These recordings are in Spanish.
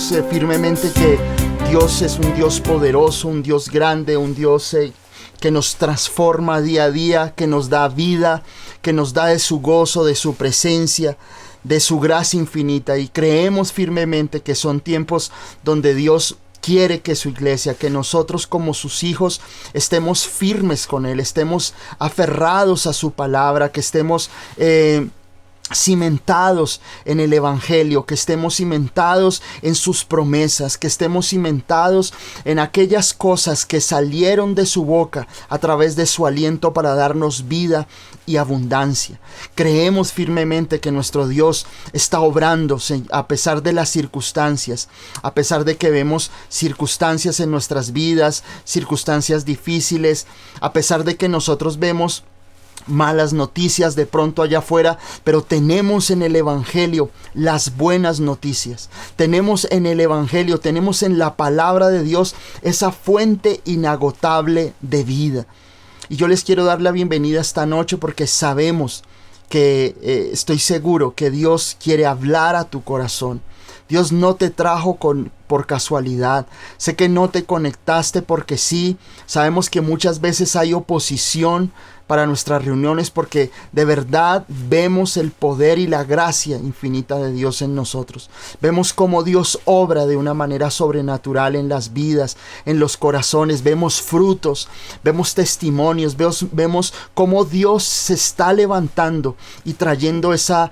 creemos firmemente que Dios es un Dios poderoso, un Dios grande, un Dios que nos transforma día a día, que nos da vida, que nos da de su gozo, de su presencia, de su gracia infinita. Y creemos firmemente que son tiempos donde Dios quiere que su iglesia, que nosotros como sus hijos estemos firmes con Él, estemos aferrados a su palabra, que estemos cimentados en el evangelio, que estemos cimentados en sus promesas, que estemos cimentados en aquellas cosas que salieron de su boca a través de su aliento para darnos vida y abundancia. Creemos firmemente que nuestro Dios está obrando a pesar de las circunstancias, a pesar de que vemos circunstancias en nuestras vidas, circunstancias difíciles, a pesar de que nosotros vemos malas noticias de pronto allá afuera, pero tenemos en el evangelio las buenas noticias. Tenemos en el evangelio, tenemos en la palabra de Dios esa fuente inagotable de vida. Y yo les quiero dar la bienvenida esta noche porque sabemos que estoy seguro que Dios quiere hablar a tu corazón. Dios no te trajo por casualidad. Sé que no te conectaste porque sí. Sabemos que muchas veces hay oposición para nuestras reuniones porque de verdad vemos el poder y la gracia infinita de Dios en nosotros. Vemos cómo Dios obra de una manera sobrenatural en las vidas, en los corazones. Vemos frutos, vemos testimonios, vemos cómo Dios se está levantando y trayendo esa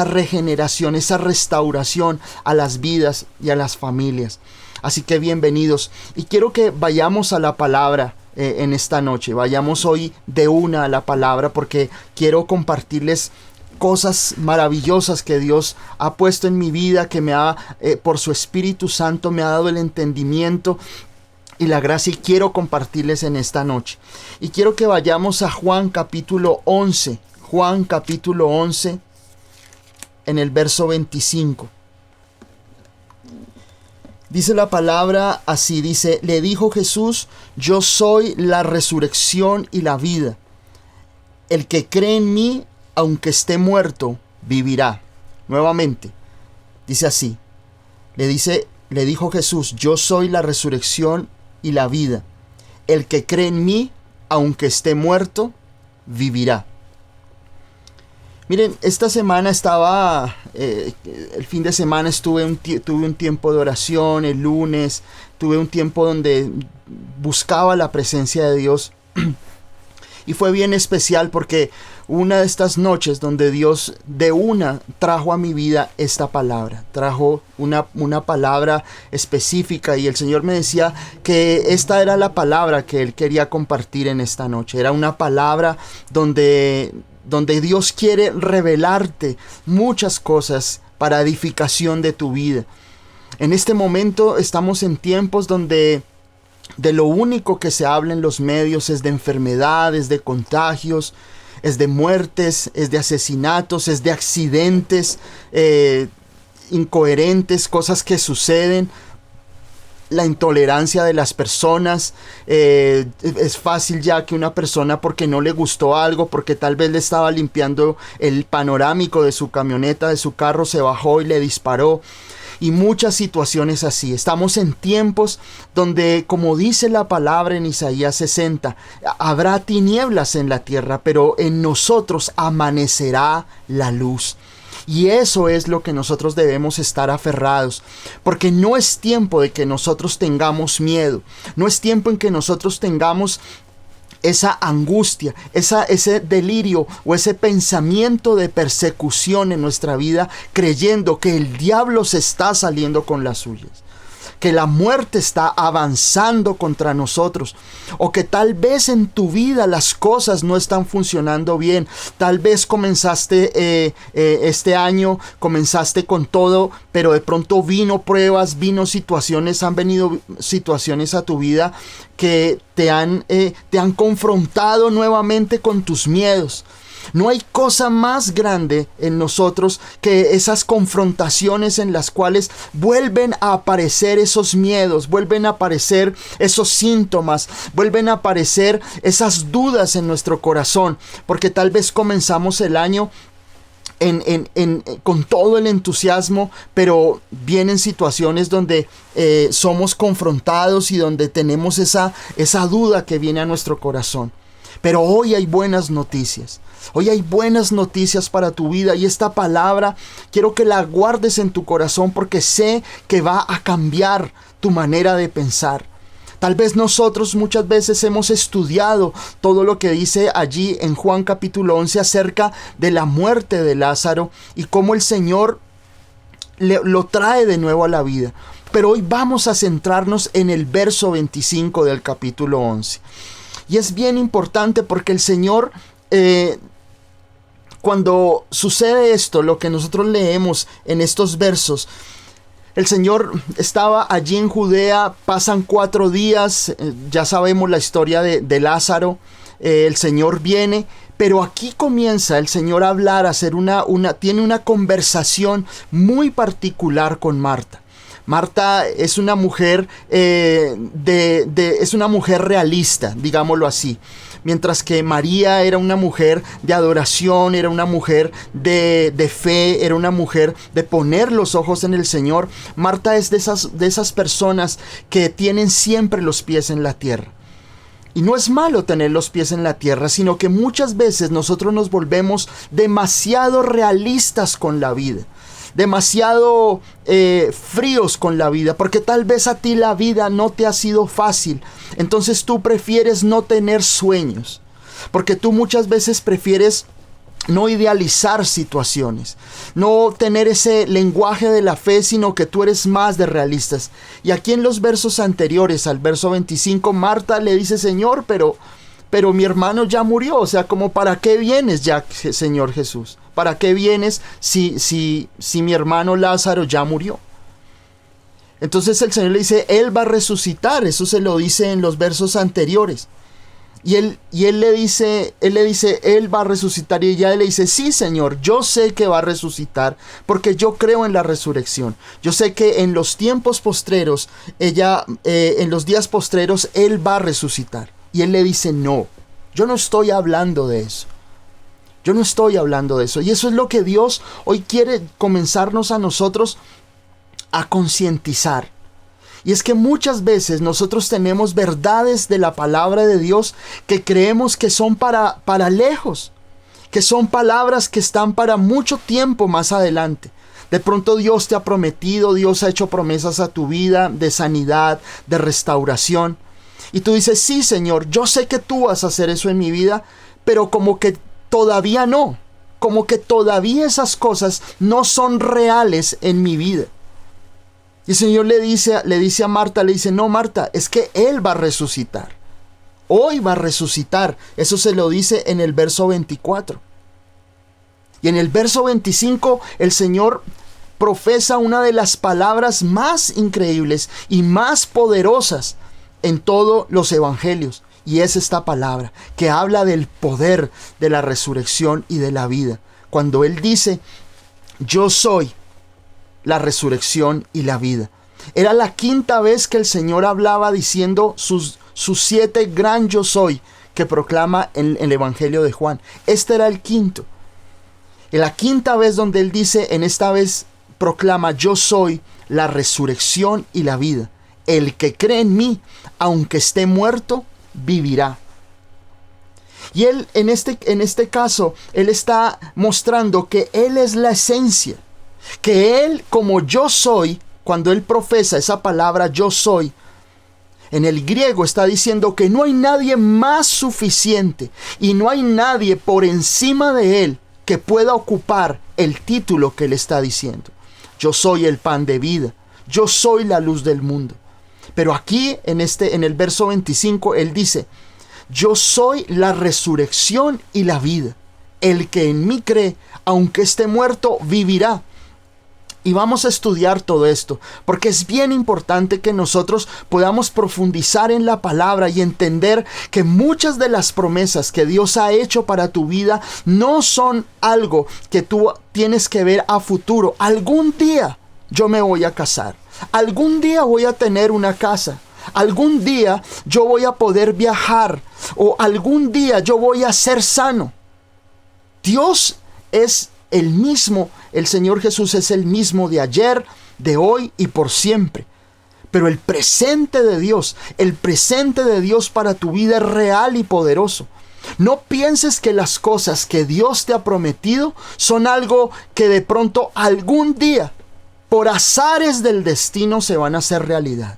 regeneración, esa restauración a las vidas y a las familias. Así que bienvenidos. Y quiero que vayamos a la palabra en esta noche. Vayamos hoy de una a la palabra porque quiero compartirles cosas maravillosas que Dios ha puesto en mi vida, que me ha, por su Espíritu Santo, me ha dado el entendimiento y la gracia, y quiero compartirles en esta noche. Y quiero que vayamos a Juan capítulo 11. Juan capítulo 11 en el verso 25. Dice la palabra así, dice: le dijo Jesús: yo soy la resurrección y la vida. El que cree en mí, aunque esté muerto, vivirá. Nuevamente, dice así, le dijo Jesús: yo soy la resurrección y la vida. El que cree en mí, aunque esté muerto, vivirá. Miren, esta semana el fin de semana tuve un tiempo de oración. El lunes tuve un tiempo donde buscaba la presencia de Dios. Y fue bien especial porque una de estas noches donde Dios de una trajo a mi vida esta palabra. Trajo una palabra específica y el Señor me decía que esta era la palabra que Él quería compartir en esta noche. Era una palabra donde Dios quiere revelarte muchas cosas para edificación de tu vida. En este momento estamos en tiempos donde de lo único que se habla en los medios es de enfermedades, de contagios, es de muertes, es de asesinatos, es de accidentes incoherentes, cosas que suceden. La intolerancia de las personas. Es fácil ya que una persona, porque no le gustó algo, porque tal vez le estaba limpiando el panorámico de su camioneta, de su carro, se bajó y le disparó. Y muchas situaciones así. Estamos en tiempos donde, como dice la palabra en Isaías 60, habrá tinieblas en la tierra, pero en nosotros amanecerá la luz. Y eso es lo que nosotros debemos estar aferrados, porque no es tiempo de que nosotros tengamos miedo, no es tiempo en que nosotros tengamos esa angustia, ese delirio o ese pensamiento de persecución en nuestra vida, creyendo que el diablo se está saliendo con las suyas, que la muerte está avanzando contra nosotros, o que tal vez en tu vida las cosas no están funcionando bien. Tal vez comenzaste este año, comenzaste con todo, pero de pronto vino pruebas, han venido situaciones a tu vida que te han confrontado nuevamente con tus miedos. No hay cosa más grande en nosotros que esas confrontaciones en las cuales vuelven a aparecer esos miedos, vuelven a aparecer esos síntomas, vuelven a aparecer esas dudas en nuestro corazón, porque tal vez comenzamos el año con todo el entusiasmo, pero vienen situaciones donde somos confrontados y donde tenemos esa duda que viene a nuestro corazón. Pero hoy hay buenas noticias. Hoy hay buenas noticias para tu vida, y esta palabra quiero que la guardes en tu corazón, porque sé que va a cambiar tu manera de pensar. Tal vez nosotros muchas veces hemos estudiado todo lo que dice allí en Juan capítulo 11 acerca de la muerte de Lázaro y cómo el Señor lo trae de nuevo a la vida. Pero hoy vamos a centrarnos en el verso 25 del capítulo 11. Y es bien importante porque el Señor, cuando sucede esto, lo que nosotros leemos en estos versos, el Señor estaba allí en Judea, pasan 4 días, ya sabemos la historia de Lázaro, el Señor viene, pero aquí comienza el Señor a hablar, a hacer tiene una conversación muy particular con Marta. Marta es una mujer es una mujer realista, digámoslo así. Mientras que María era una mujer de adoración, era una mujer de fe, era una mujer de poner los ojos en el Señor. Marta es de esas personas que tienen siempre los pies en la tierra. Y no es malo tener los pies en la tierra, sino que muchas veces nosotros nos volvemos demasiado realistas con la vida. Demasiado fríos con la vida, porque tal vez a ti la vida no te ha sido fácil, entonces tú prefieres no tener sueños, porque tú muchas veces prefieres no idealizar situaciones, no tener ese lenguaje de la fe, sino que tú eres más de realistas. Y aquí en los versos anteriores, al verso 25, Marta le dice: Señor, pero mi hermano ya murió, o sea, como ¿para qué vienes ya, Señor Jesús? ¿Para qué vienes si mi hermano Lázaro ya murió? Entonces el Señor le dice: Él va a resucitar. Eso se lo dice en los versos anteriores. Y él le dice, Él va a resucitar. Y ella le dice: sí, Señor, yo sé que va a resucitar, porque yo creo en la resurrección. Yo sé que en los tiempos postreros, en los días postreros, Él va a resucitar. Y él le dice: no, yo no estoy hablando de eso. Yo no estoy hablando de eso. Y eso es lo que Dios hoy quiere comenzarnos a nosotros a concientizar. Y es que muchas veces nosotros tenemos verdades de la palabra de Dios que creemos que son para lejos, que son palabras que están para mucho tiempo más adelante. De pronto Dios te ha prometido, Dios ha hecho promesas a tu vida de sanidad, de restauración. Y tú dices: sí, Señor, yo sé que tú vas a hacer eso en mi vida, pero como que todavía no, como que todavía esas cosas no son reales en mi vida. Y el Señor le dice a Marta, le dice: no, Marta, es que Él va a resucitar. Hoy va a resucitar. Eso se lo dice en el verso 24. Y en el verso 25 el Señor profesa una de las palabras más increíbles y más poderosas en todos los evangelios. Y es esta palabra que habla del poder de la resurrección y de la vida. Cuando Él dice: yo soy la resurrección y la vida. Era la 5ª vez que el Señor hablaba diciendo sus 7 gran yo soy que proclama en el Evangelio de Juan. Este era el 5º. En la 5ª vez donde Él dice, en esta vez proclama: yo soy la resurrección y la vida. El que cree en mí, aunque esté muerto, vivirá. Y Él, en este caso, Él está mostrando que Él es la esencia. Que Él, como yo soy, cuando Él profesa esa palabra yo soy, en el griego está diciendo que no hay nadie más suficiente y no hay nadie por encima de Él que pueda ocupar el título que Él está diciendo. Yo soy el pan de vida, yo soy la luz del mundo. Pero aquí en el verso 25 Él dice: yo soy la resurrección y la vida. El que en mí cree, aunque esté muerto, vivirá. Y vamos a estudiar todo esto, porque es bien importante que nosotros podamos profundizar en la palabra y entender que muchas de las promesas que Dios ha hecho para tu vida no son algo que tú tienes que ver a futuro. Algún día yo me voy a casar, algún día voy a tener una casa, algún día yo voy a poder viajar, o algún día yo voy a ser sano. Dios es El Señor Jesús es el mismo de ayer, de hoy y por siempre. Pero el presente de Dios para tu vida es real y poderoso. No pienses que las cosas que Dios te ha prometido son algo que de pronto algún día, por azares del destino, se van a hacer realidad.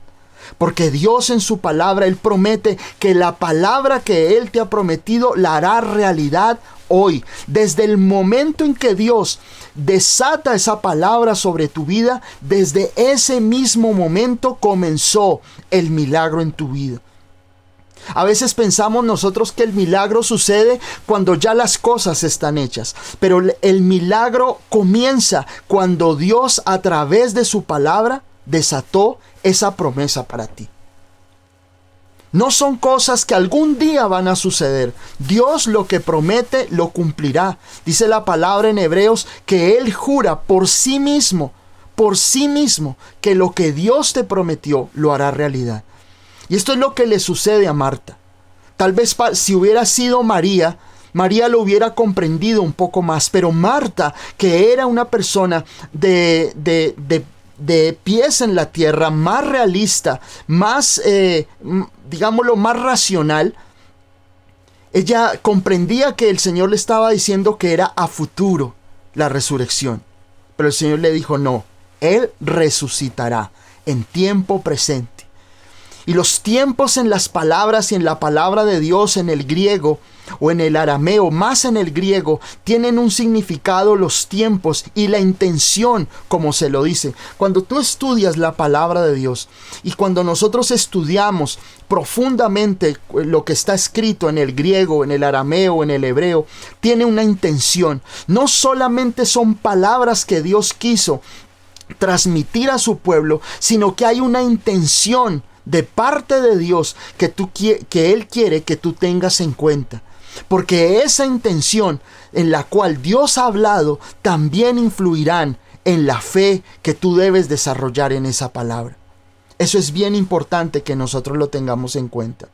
Porque Dios en su palabra, Él promete que la palabra que Él te ha prometido la hará realidad hoy. Desde el momento en que Dios desata esa palabra sobre tu vida, desde ese mismo momento comenzó el milagro en tu vida. A veces pensamos nosotros que el milagro sucede cuando ya las cosas están hechas, pero el milagro comienza cuando Dios, a través de su palabra, desató esa promesa para ti. No son cosas que algún día van a suceder. Dios lo que promete lo cumplirá. Dice la palabra en Hebreos que Él jura por sí mismo, que lo que Dios te prometió lo hará realidad. Y esto es lo que le sucede a Marta. Tal vez si hubiera sido María lo hubiera comprendido un poco más, pero Marta, que era una persona de pies en la tierra, más realista, más, digámoslo, más racional, ella comprendía que el Señor le estaba diciendo que era a futuro la resurrección. Pero el Señor le dijo, no, Él resucitará en tiempo presente. Y los tiempos en las palabras y en la palabra de Dios en el griego o en el arameo, más en el griego, tienen un significado los tiempos y la intención, como se lo dice. Cuando tú estudias la palabra de Dios y cuando nosotros estudiamos profundamente lo que está escrito en el griego, en el arameo, en el hebreo, tiene una intención. No solamente son palabras que Dios quiso transmitir a su pueblo, sino que hay una intención de parte de Dios que Él quiere que tú tengas en cuenta. Porque esa intención en la cual Dios ha hablado también influirán en la fe que tú debes desarrollar en esa palabra. Eso es bien importante que nosotros lo tengamos en cuenta.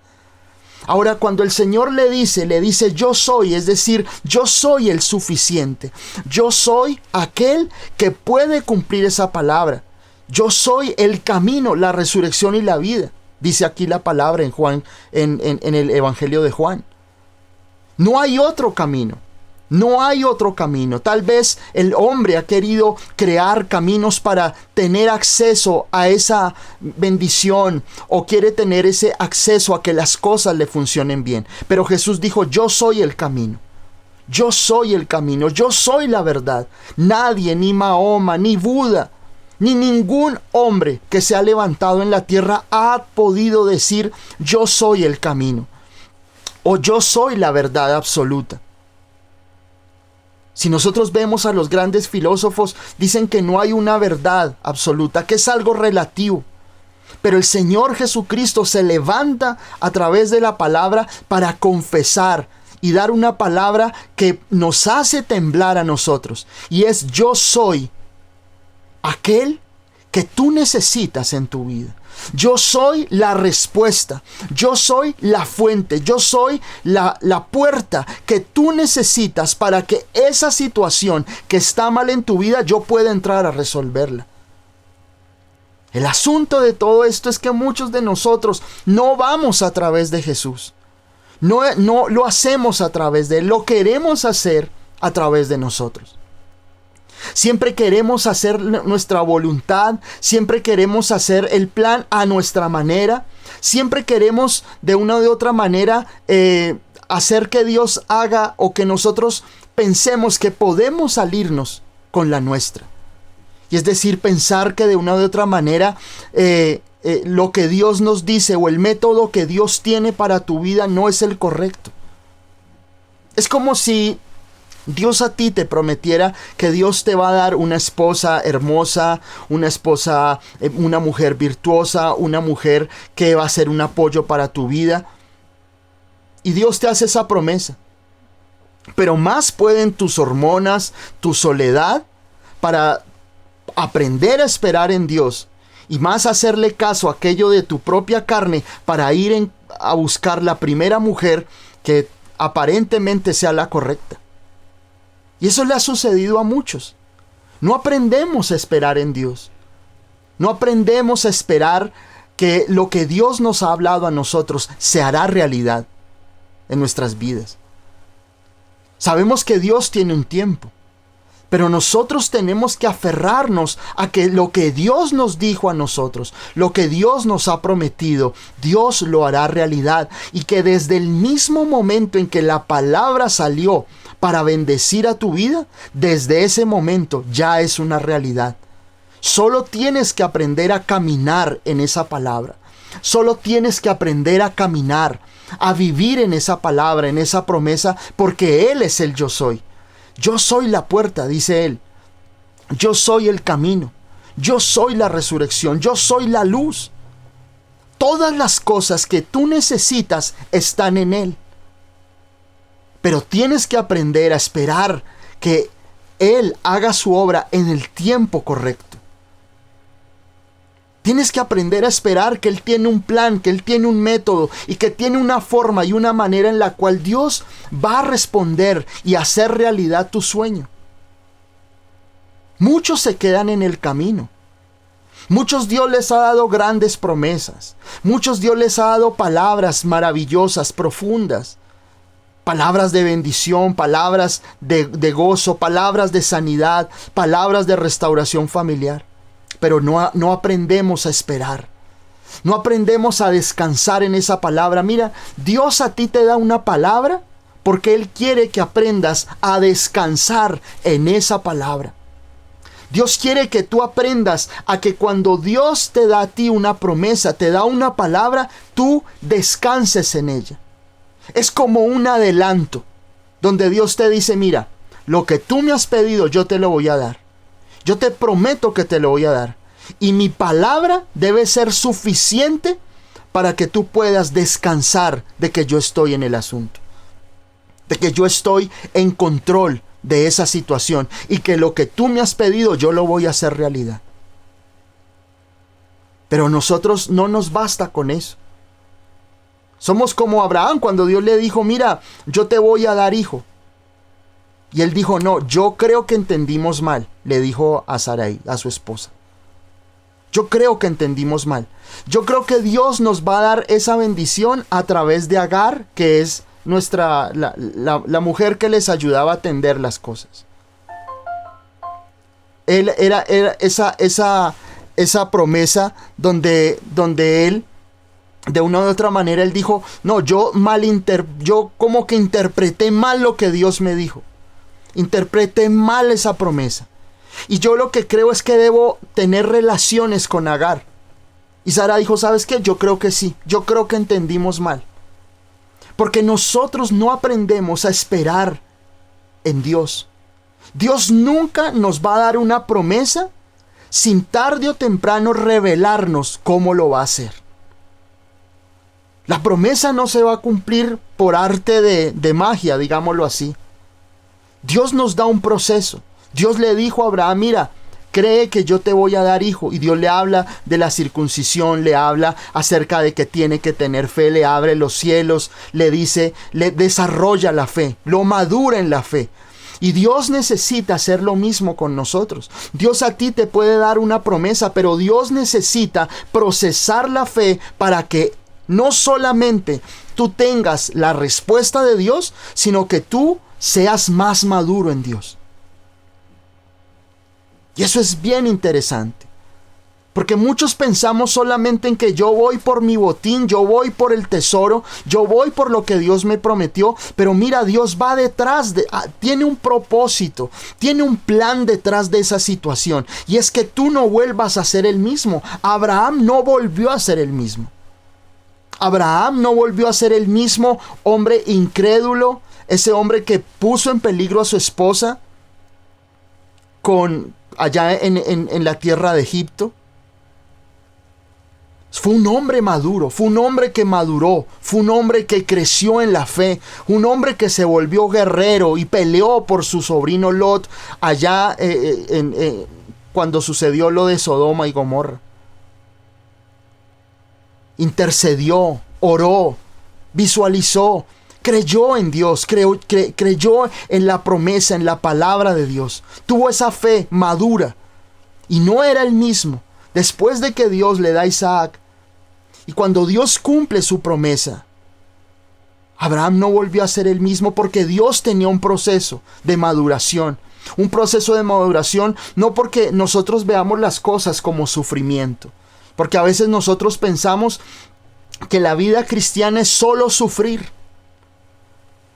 Ahora, cuando el Señor le dice yo soy, es decir, yo soy el suficiente. Yo soy aquel que puede cumplir esa palabra. Yo soy el camino, la resurrección y la vida. Dice aquí la palabra en Juan, en el Evangelio de Juan. No hay otro camino. No hay otro camino. Tal vez el hombre ha querido crear caminos para tener acceso a esa bendición o quiere tener ese acceso a que las cosas le funcionen bien. Pero Jesús dijo, yo soy el camino. Yo soy el camino. Yo soy la verdad. Nadie, ni Mahoma, ni Buda, ni ningún hombre que se ha levantado en la tierra ha podido decir yo soy el camino o yo soy la verdad absoluta. Si nosotros vemos a los grandes filósofos, dicen que no hay una verdad absoluta, que es algo relativo. Pero el Señor Jesucristo se levanta a través de la palabra para confesar y dar una palabra que nos hace temblar a nosotros. Y es yo soy aquel que tú necesitas en tu vida. Yo soy la respuesta. Yo soy la fuente. Yo soy la puerta que tú necesitas para que esa situación que está mal en tu vida yo pueda entrar a resolverla. El asunto de todo esto es que muchos de nosotros no vamos a través de Jesús. No lo hacemos a través de Él. Lo queremos hacer a través de nosotros. Siempre queremos hacer nuestra voluntad, siempre queremos hacer el plan a nuestra manera, siempre queremos de una u otra manera hacer que Dios haga o que nosotros pensemos que podemos salirnos con la nuestra. Y es decir, pensar que de una u otra manera lo que Dios nos dice o el método que Dios tiene para tu vida no es el correcto. Es como si Dios a ti te prometiera que Dios te va a dar una esposa hermosa, una mujer virtuosa, una mujer que va a ser un apoyo para tu vida. Y Dios te hace esa promesa. Pero más pueden tus hormonas, tu soledad, para aprender a esperar en Dios. Y más hacerle caso a aquello de tu propia carne para ir a buscar la primera mujer que aparentemente sea la correcta. Y eso le ha sucedido a muchos. No aprendemos a esperar en Dios. No aprendemos a esperar que lo que Dios nos ha hablado a nosotros se hará realidad en nuestras vidas. Sabemos que Dios tiene un tiempo, pero nosotros tenemos que aferrarnos a que lo que Dios nos dijo a nosotros, lo que Dios nos ha prometido, Dios lo hará realidad, y que desde el mismo momento en que la palabra salió para bendecir a tu vida, desde ese momento ya es una realidad. Solo tienes que aprender a caminar en esa palabra. Solo tienes que aprender a caminar, a vivir en esa palabra, en esa promesa, porque Él es el yo soy. Yo soy la puerta, dice Él. Yo soy el camino. Yo soy la resurrección. Yo soy la luz. Todas las cosas que tú necesitas están en Él. Pero tienes que aprender a esperar que Él haga su obra en el tiempo correcto. Tienes que aprender a esperar que Él tiene un plan, que Él tiene un método y que tiene una forma y una manera en la cual Dios va a responder y hacer realidad tu sueño. Muchos se quedan en el camino. Muchos Dios les ha dado grandes promesas. Muchos Dios les ha dado palabras maravillosas, profundas. Palabras de bendición, palabras de gozo, palabras de sanidad, palabras de restauración familiar. Pero no aprendemos a esperar. No aprendemos a descansar en esa palabra. Mira, Dios a ti te da una palabra porque Él quiere que aprendas a descansar en esa palabra. Dios quiere que tú aprendas a que cuando Dios te da a ti una promesa, te da una palabra, tú descanses en ella. Es como un adelanto donde Dios te dice, mira, lo que tú me has pedido yo te lo voy a dar. Yo te prometo que te lo voy a dar. Y mi palabra debe ser suficiente para que tú puedas descansar de que yo estoy en el asunto. De que yo estoy en control de esa situación. Y que lo que tú me has pedido yo lo voy a hacer realidad. Pero nosotros no nos basta con eso. Somos como Abraham cuando Dios le dijo, mira, yo te voy a dar hijo. Y él dijo, no, yo creo que entendimos mal, le dijo a Sarai, a su esposa. Yo creo que entendimos mal. Yo creo que Dios nos va a dar esa bendición a través de Agar, que es la mujer que les ayudaba a atender las cosas. Él era esa promesa donde él, de una u otra manera, él dijo, no, yo como que interpreté mal lo que Dios me dijo. Interpreté mal esa promesa. Y yo lo que creo es que debo tener relaciones con Agar. Y Sara dijo, ¿sabes qué? Yo creo que sí. Yo creo que entendimos mal. Porque nosotros no aprendemos a esperar en Dios. Dios nunca nos va a dar una promesa sin tarde o temprano revelarnos cómo lo va a hacer. La promesa no se va a cumplir por arte de magia, digámoslo así. Dios nos da un proceso. Dios le dijo a Abraham, mira, cree que yo te voy a dar hijo. Y Dios le habla de la circuncisión, le habla acerca de que tiene que tener fe, le abre los cielos, le dice, le desarrolla la fe, lo madura en la fe. Y Dios necesita hacer lo mismo con nosotros. Dios a ti te puede dar una promesa, pero Dios necesita procesar la fe para que no solamente tú tengas la respuesta de Dios, sino que tú seas más maduro en Dios. Y eso es bien interesante. Porque muchos pensamos solamente en que yo voy por mi botín, yo voy por el tesoro, yo voy por lo que Dios me prometió. Pero mira, Dios va detrás, tiene un propósito, tiene un plan detrás de esa situación. Y es que tú no vuelvas a ser el mismo. Abraham no volvió a ser el mismo. Abraham no volvió a ser el mismo hombre incrédulo, ese hombre que puso en peligro a su esposa allá en la tierra de Egipto. Fue un hombre maduro, fue un hombre que maduró, fue un hombre que creció en la fe, un hombre que se volvió guerrero y peleó por su sobrino Lot allá cuando sucedió lo de Sodoma y Gomorra. Intercedió, oró, visualizó, creyó en Dios, creyó en la promesa, en la palabra de Dios. Tuvo esa fe madura y no era el mismo después de que Dios le da a Isaac. Y cuando Dios cumple su promesa, Abraham no volvió a ser el mismo, porque Dios tenía un proceso de maduración. Un proceso de maduración no porque nosotros veamos las cosas como sufrimiento. Porque a veces nosotros pensamos que la vida cristiana es solo sufrir.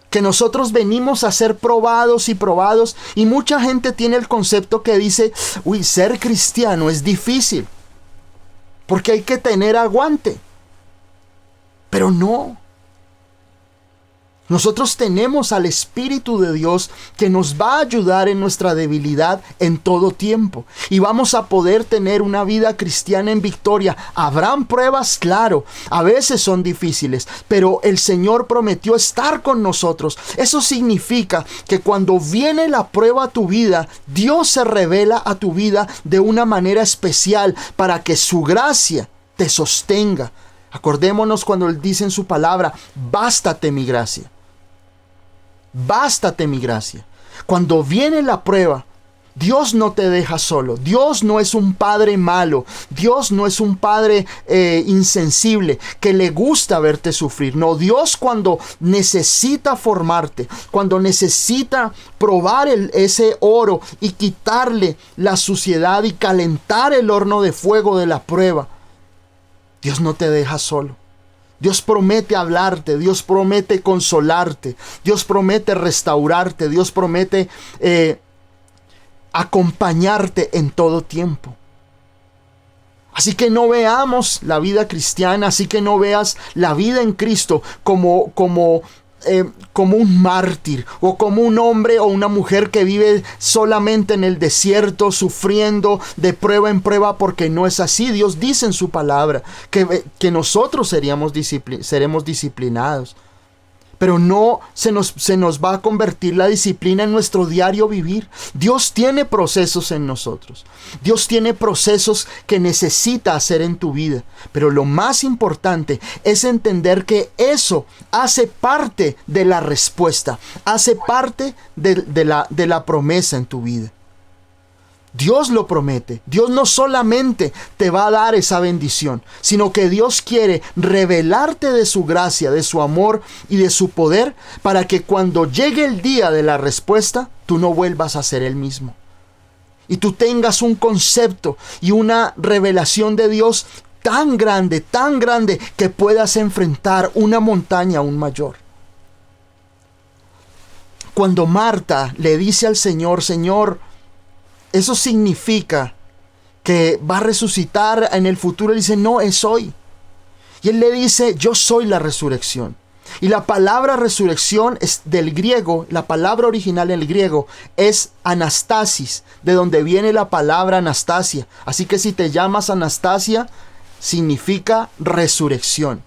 Que nosotros venimos a ser probados y probados. Y mucha gente tiene el concepto que dice, uy, ser cristiano es difícil, porque hay que tener aguante. Pero no. Nosotros tenemos al Espíritu de Dios que nos va a ayudar en nuestra debilidad en todo tiempo. Y vamos a poder tener una vida cristiana en victoria. Habrán pruebas, claro, a veces son difíciles, pero el Señor prometió estar con nosotros. Eso significa que cuando viene la prueba a tu vida, Dios se revela a tu vida de una manera especial para que su gracia te sostenga. Acordémonos cuando Él dice en su palabra, bástate mi gracia. Bástate mi gracia. Cuando viene la prueba, Dios no te deja solo. Dios no es un padre malo. Dios no es un padre insensible que le gusta verte sufrir. No, Dios cuando necesita formarte, cuando necesita probar ese oro y quitarle la suciedad y calentar el horno de fuego de la prueba, Dios no te deja solo. Dios promete hablarte, Dios promete consolarte, Dios promete restaurarte, Dios promete acompañarte en todo tiempo. Así que no veamos la vida cristiana, así que no veas la vida en Cristo como un mártir o como un hombre o una mujer que vive solamente en el desierto sufriendo de prueba en prueba, porque no es así. Dios dice en su palabra que nosotros seremos disciplinados, pero no se nos va a convertir la disciplina en nuestro diario vivir. Dios tiene procesos en nosotros. Dios tiene procesos que necesita hacer en tu vida. Pero lo más importante es entender que eso hace parte de la respuesta. Hace parte de la promesa en tu vida. Dios lo promete. Dios no solamente te va a dar esa bendición, sino que Dios quiere revelarte de su gracia, de su amor y de su poder, para que cuando llegue el día de la respuesta, tú no vuelvas a ser el mismo. Y tú tengas un concepto y una revelación de Dios tan grande, que puedas enfrentar una montaña aún mayor. Cuando Marta le dice al Señor, Señor, eso significa que va a resucitar en el futuro. Él dice, no, es hoy. Y él le dice, yo soy la resurrección. Y la palabra resurrección es del griego, la palabra original en el griego es anastasis, de donde viene la palabra Anastasia. Así que si te llamas Anastasia, significa resurrección.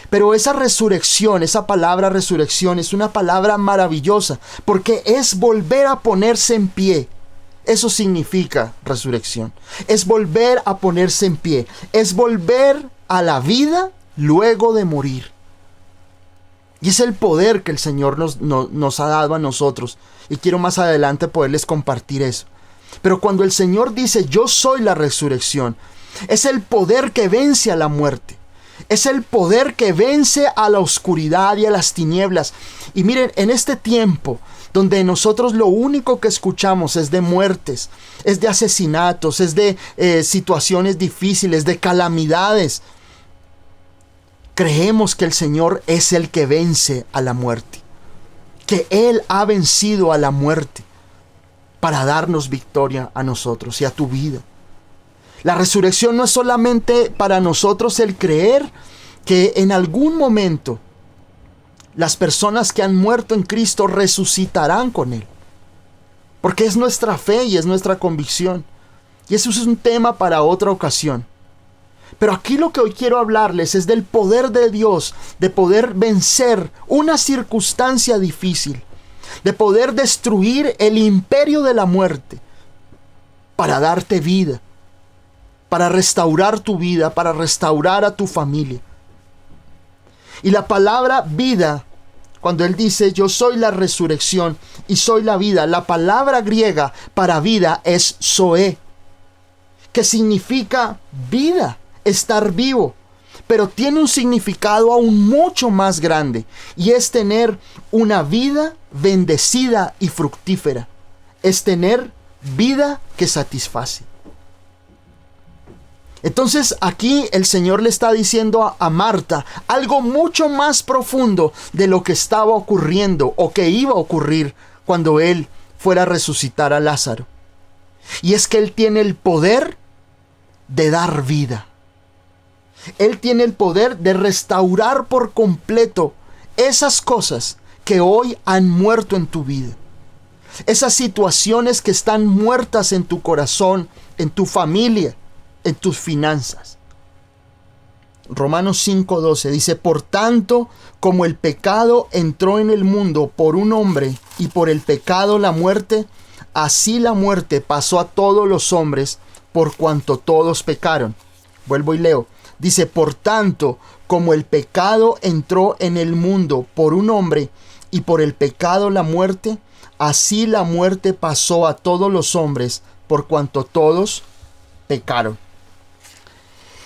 Pero esa resurrección, esa palabra resurrección es una palabra maravillosa, porque es volver a ponerse en pie. Eso significa resurrección. Es volver a ponerse en pie. Es volver a la vida luego de morir. Y es el poder que el Señor nos ha dado a nosotros. Y quiero más adelante poderles compartir eso. Pero cuando el Señor dice, yo soy la resurrección, es el poder que vence a la muerte. Es el poder que vence a la oscuridad y a las tinieblas. Y miren, en este tiempo donde nosotros lo único que escuchamos es de muertes, es de asesinatos, es de situaciones difíciles, de calamidades, creemos que el Señor es el que vence a la muerte, que Él ha vencido a la muerte para darnos victoria a nosotros y a tu vida. La resurrección no es solamente para nosotros el creer que en algún momento las personas que han muerto en Cristo resucitarán con Él, porque es nuestra fe y es nuestra convicción. Y eso es un tema para otra ocasión. Pero aquí lo que hoy quiero hablarles es del poder de Dios, de poder vencer una circunstancia difícil, de poder destruir el imperio de la muerte para darte vida, para restaurar tu vida, para restaurar a tu familia. Y la palabra vida Cuando Él dice, yo soy la resurrección y soy la vida, la palabra griega para vida es zoe, que significa vida, estar vivo, pero tiene un significado aún mucho más grande, y es tener una vida bendecida y fructífera, es tener vida que satisface. Entonces aquí el Señor le está diciendo a Marta algo mucho más profundo de lo que estaba ocurriendo o que iba a ocurrir cuando Él fuera a resucitar a Lázaro. Y es que Él tiene el poder de dar vida. Él tiene el poder de restaurar por completo esas cosas que hoy han muerto en tu vida. Esas situaciones que están muertas en tu corazón, en tu familia, en tus finanzas. Romanos 5:12 dice, por tanto, como el pecado entró en el mundo por un hombre y por el pecado la muerte, así la muerte pasó a todos los hombres por cuanto todos pecaron. Vuelvo y leo. Dice, por tanto, como el pecado entró en el mundo por un hombre y por el pecado la muerte, así la muerte pasó a todos los hombres por cuanto todos pecaron.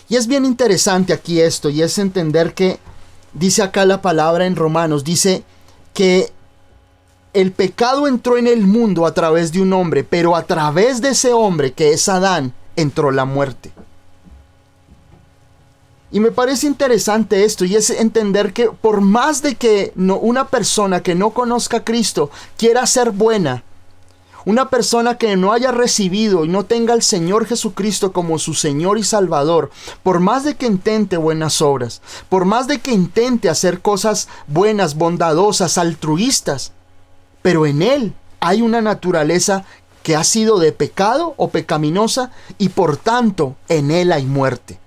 Y es bien interesante aquí esto, y es entender que dice acá la palabra en Romanos, dice que el pecado entró en el mundo a través de un hombre, pero a través de ese hombre, que es Adán, entró la muerte. Y me parece interesante esto, y es entender que por más de que una persona que no conozca a Cristo quiera ser buena, una persona que no haya recibido y no tenga al Señor Jesucristo como su Señor y Salvador, por más de que intente buenas obras, por más de que intente hacer cosas buenas, bondadosas, altruistas, pero en él hay una naturaleza que ha sido de pecado o pecaminosa, y por tanto en él hay muerte.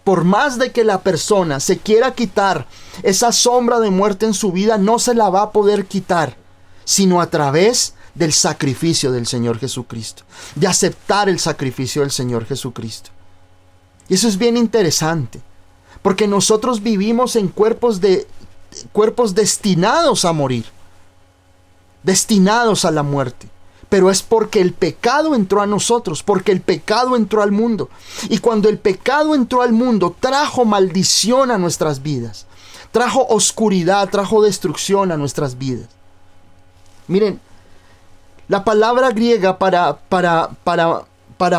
Por más de que la persona se quiera quitar esa sombra de muerte en su vida, no se la va a poder quitar, sino a través del sacrificio del Señor Jesucristo, de aceptar el sacrificio del Señor Jesucristo. Y eso es bien interesante, porque nosotros vivimos en cuerpos destinados a morir, destinados a la muerte. Pero es porque el pecado entró a nosotros, porque el pecado entró al mundo. Y cuando el pecado entró al mundo, trajo maldición a nuestras vidas, trajo oscuridad, trajo destrucción a nuestras vidas. Miren, la palabra griega para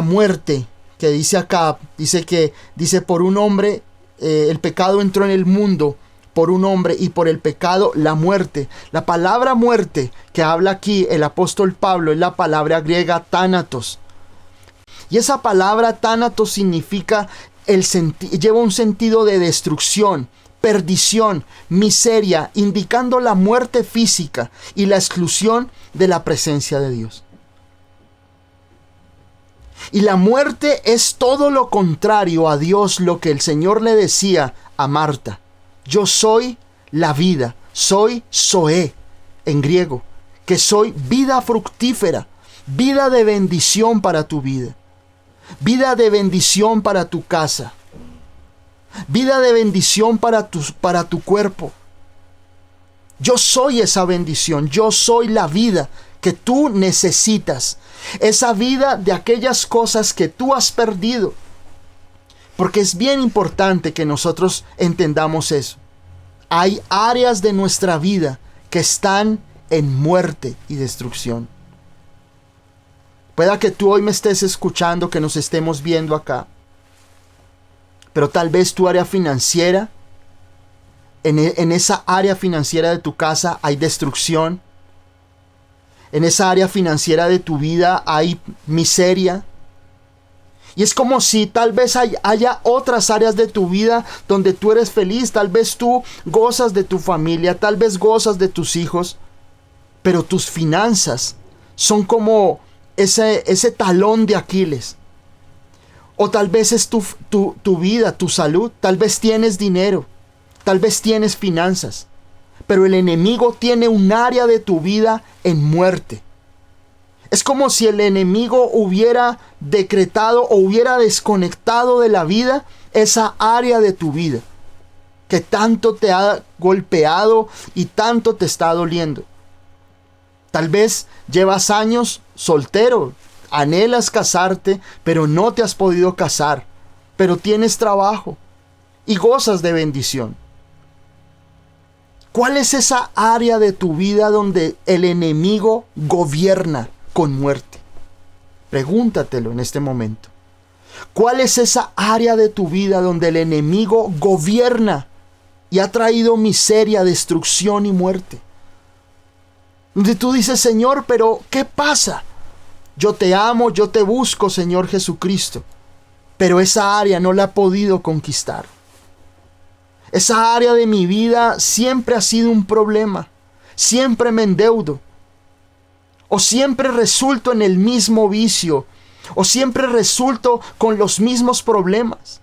muerte, que dice acá, dice por un hombre, el pecado entró en el mundo por un hombre y por el pecado la muerte. La palabra muerte que habla aquí el apóstol Pablo es la palabra griega thanatos. Y esa palabra thanatos significa, lleva un sentido de destrucción, perdición, miseria, indicando la muerte física y la exclusión de la presencia de Dios. Y la muerte es todo lo contrario a Dios, lo que el Señor le decía a Marta. Yo soy la vida, soy zoe en griego, que soy vida fructífera, vida de bendición para tu vida, vida de bendición para tu casa, vida de bendición para tu cuerpo. Yo soy esa bendición, yo soy la vida que tú necesitas, esa vida de aquellas cosas que tú has perdido. Porque es bien importante que nosotros entendamos eso. Hay áreas de nuestra vida que están en muerte y destrucción. Pueda que tú hoy me estés escuchando, que nos estemos viendo acá, pero tal vez tu área financiera, en esa área financiera de tu casa hay destrucción. En esa área financiera de tu vida hay miseria. Y es como si tal vez haya otras áreas de tu vida donde tú eres feliz. Tal vez tú gozas de tu familia, tal vez gozas de tus hijos, pero tus finanzas son como ese talón de Aquiles. O tal vez es tu vida, tu salud. Tal vez tienes dinero, tal vez tienes finanzas, pero el enemigo tiene un área de tu vida en muerte. Es como si el enemigo hubiera decretado o hubiera desconectado de la vida esa área de tu vida. que tanto te ha golpeado y tanto te está doliendo. Tal vez llevas años soltero, anhelas casarte, pero no te has podido casar, pero tienes trabajo y gozas de bendición. ¿Cuál es esa área de tu vida donde el enemigo gobierna con muerte? Pregúntatelo en este momento. ¿Cuál es esa área de tu vida donde el enemigo gobierna y ha traído miseria, destrucción y muerte? Donde tú dices, Señor, pero ¿qué pasa? Yo te amo, yo te busco, Señor Jesucristo, pero esa área no la he podido conquistar. Esa área de mi vida siempre ha sido un problema. Siempre me endeudo. O siempre resulto en el mismo vicio. O siempre resulto con los mismos problemas.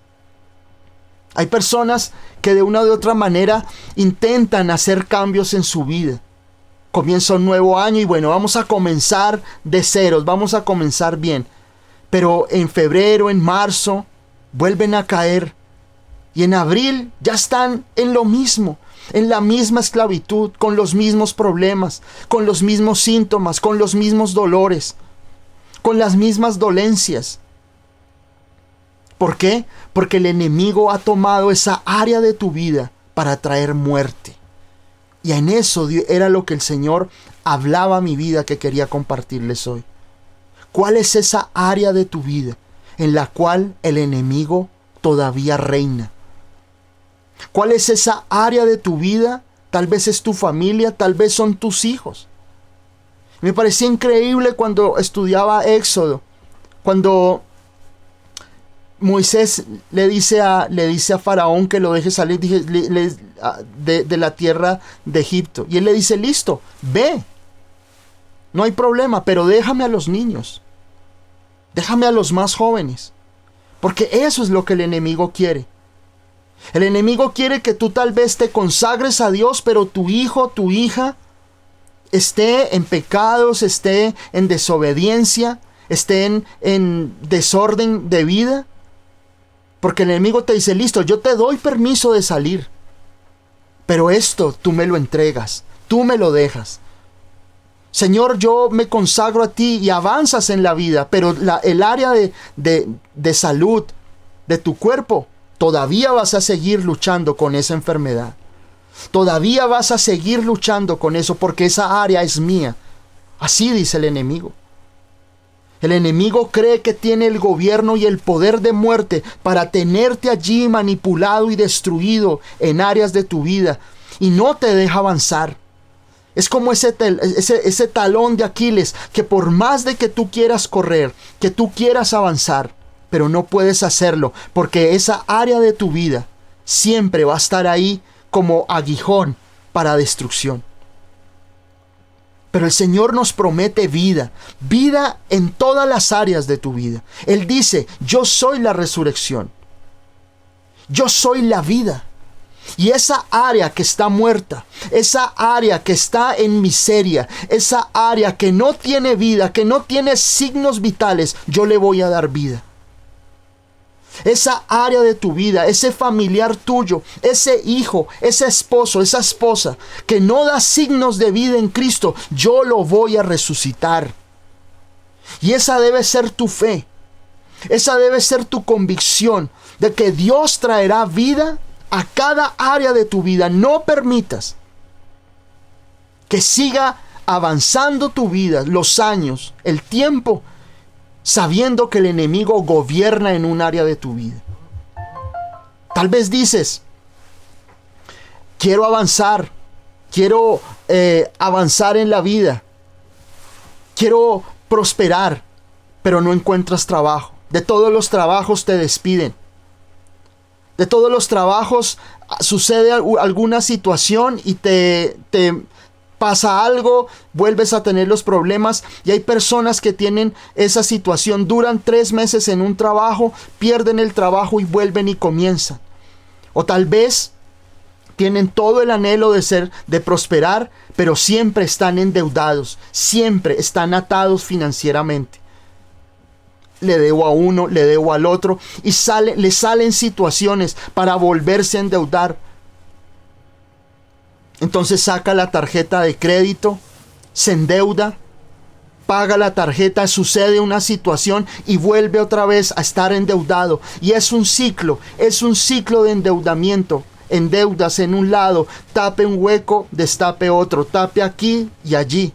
Hay personas que de una u otra manera intentan hacer cambios en su vida. Comienza un nuevo año y bueno, vamos a comenzar de ceros, vamos a comenzar bien. Pero en febrero, en marzo, vuelven a caer. Y en abril ya están en lo mismo, en la misma esclavitud, con los mismos problemas, con los mismos síntomas, con los mismos dolores, con las mismas dolencias. ¿Por qué? Porque el enemigo ha tomado esa área de tu vida para traer muerte. Y en eso era lo que el Señor hablaba a mi vida que quería compartirles hoy. ¿Cuál es esa área de tu vida en la cual el enemigo todavía reina? ¿Cuál es esa área de tu vida? Tal vez es tu familia, tal vez son tus hijos. Me parecía increíble cuando estudiaba Éxodo, cuando Moisés le dice a Faraón que lo deje salir de la tierra de Egipto. Y él le dice, listo, ve, no hay problema, pero déjame a los niños, déjame a los más jóvenes, porque eso es lo que el enemigo quiere. El enemigo quiere que tú tal vez te consagres a Dios, pero tu hijo, tu hija, esté en pecados, esté en desobediencia, esté en desorden de vida. Porque el enemigo te dice, listo, yo te doy permiso de salir, pero esto tú me lo entregas, tú me lo dejas. Señor, yo me consagro a ti y avanzas en la vida, pero el área de salud de tu cuerpo, todavía vas a seguir luchando con esa enfermedad. Todavía vas a seguir luchando con eso porque esa área es mía. Así dice el enemigo. El enemigo cree que tiene el gobierno y el poder de muerte para tenerte allí manipulado y destruido en áreas de tu vida y no te deja avanzar. Es como ese talón de Aquiles que por más de que tú quieras correr, que tú quieras avanzar, pero no puedes hacerlo porque esa área de tu vida siempre va a estar ahí como aguijón para destrucción. Pero el Señor nos promete vida, vida en todas las áreas de tu vida. Él dice, yo soy la resurrección, yo soy la vida. Y esa área que está muerta, esa área que está en miseria, esa área que no tiene vida, que no tiene signos vitales, yo le voy a dar vida. Esa área de tu vida, ese familiar tuyo, ese hijo, ese esposo, esa esposa que no da signos de vida en Cristo, yo lo voy a resucitar. Y esa debe ser tu fe. Esa debe ser tu convicción de que Dios traerá vida a cada área de tu vida. No permitas que siga avanzando tu vida, los años, el tiempo, sabiendo que el enemigo gobierna en un área de tu vida. Tal vez dices, quiero avanzar, quiero avanzar en la vida, quiero prosperar, pero no encuentras trabajo. De todos los trabajos te despiden. De todos los trabajos sucede alguna situación y te pasa algo, vuelves a tener los problemas. Y hay personas que tienen esa situación, duran 3 meses en un trabajo, pierden el trabajo y vuelven y comienzan. O tal vez tienen todo el anhelo de prosperar, pero siempre están endeudados, siempre están atados financieramente. Le debo a uno, le debo al otro, y le salen situaciones para volverse a endeudar, Entonces saca la tarjeta de crédito, se endeuda, paga la tarjeta, sucede una situación y vuelve otra vez a estar endeudado. Y es un ciclo de endeudamiento. Endeudas en un lado, tape un hueco, destape otro, tape aquí y allí.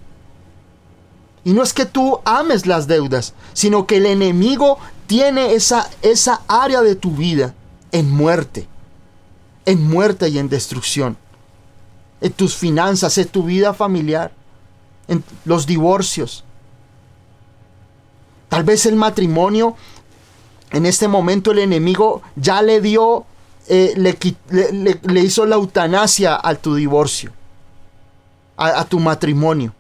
Y no es que tú ames las deudas, sino que el enemigo tiene esa área de tu vida en muerte y en destrucción. En tus finanzas, en tu vida familiar, en los divorcios. Tal vez el matrimonio, en este momento el enemigo ya le dio, le hizo la eutanasia a tu divorcio, a tu matrimonio.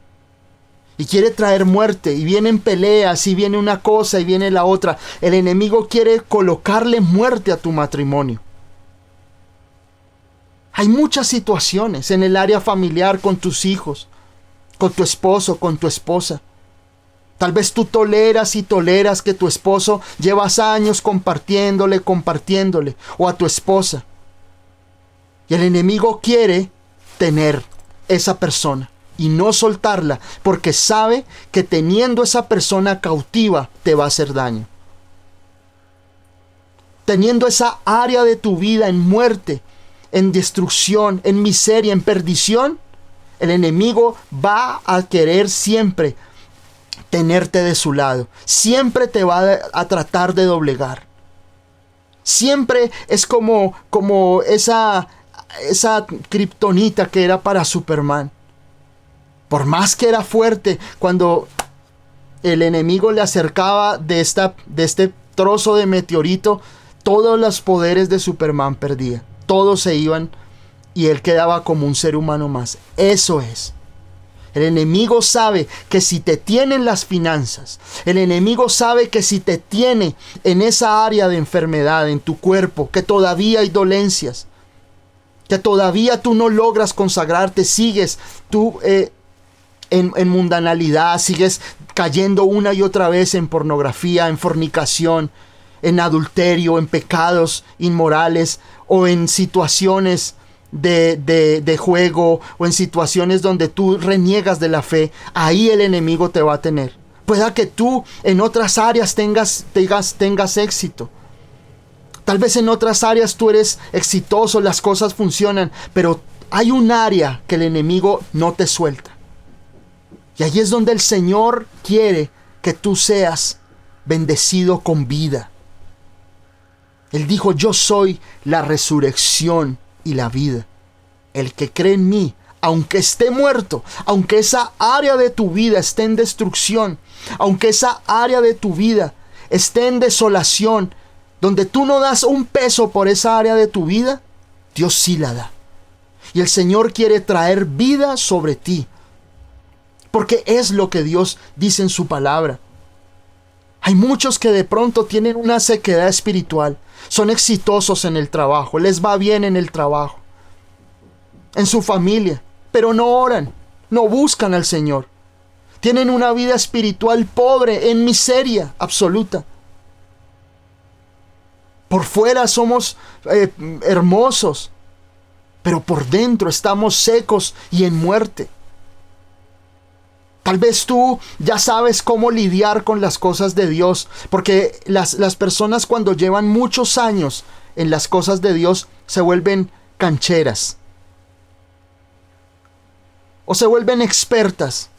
Y quiere traer muerte, y vienen peleas, y viene una cosa, y viene la otra. El enemigo quiere colocarle muerte a tu matrimonio. Hay muchas situaciones en el área familiar con tus hijos, con tu esposo, con tu esposa. Tal vez tú toleras que tu esposo llevas años compartiéndole, o a tu esposa. Y el enemigo quiere tener esa persona y no soltarla, porque sabe que teniendo esa persona cautiva te va a hacer daño. Teniendo esa área de tu vida en muerte, en destrucción, en miseria, en perdición, el enemigo va a querer siempre tenerte de su lado. Siempre te va a tratar de doblegar. Siempre es como esa kriptonita que era para Superman. Por más que era fuerte, cuando el enemigo le acercaba de este trozo de meteorito, todos los poderes de Superman perdía. Todos se iban y él quedaba como un ser humano más. Eso es. El enemigo sabe que si te tiene en las finanzas, el enemigo sabe que si te tiene en esa área de enfermedad en tu cuerpo, que todavía hay dolencias, que todavía tú no logras consagrarte, sigues tú en mundanalidad, sigues cayendo una y otra vez en pornografía, en fornicación, en adulterio, en pecados inmorales o en situaciones de juego o en situaciones donde tú reniegas de la fe, ahí el enemigo te va a tener. Pueda que tú en otras áreas tengas éxito. Tal vez en otras áreas tú eres exitoso, las cosas funcionan, pero hay un área que el enemigo no te suelta. Y ahí es donde el Señor quiere que tú seas bendecido con vida. Él dijo: yo soy la resurrección y la vida. El que cree en mí, aunque esté muerto, aunque esa área de tu vida esté en destrucción, aunque esa área de tu vida esté en desolación, donde tú no das un peso por esa área de tu vida, Dios sí la da. Y el Señor quiere traer vida sobre ti, porque es lo que Dios dice en su palabra. Hay muchos que de pronto tienen una sequedad espiritual, son exitosos en el trabajo, les va bien en el trabajo, en su familia, pero no oran, no buscan al Señor. Tienen una vida espiritual pobre, en miseria absoluta. Por fuera somos hermosos, pero por dentro estamos secos y en muerte. Tal vez tú ya sabes cómo lidiar con las cosas de Dios, porque las personas cuando llevan muchos años en las cosas de Dios se vuelven cancheras o se vuelven expertas.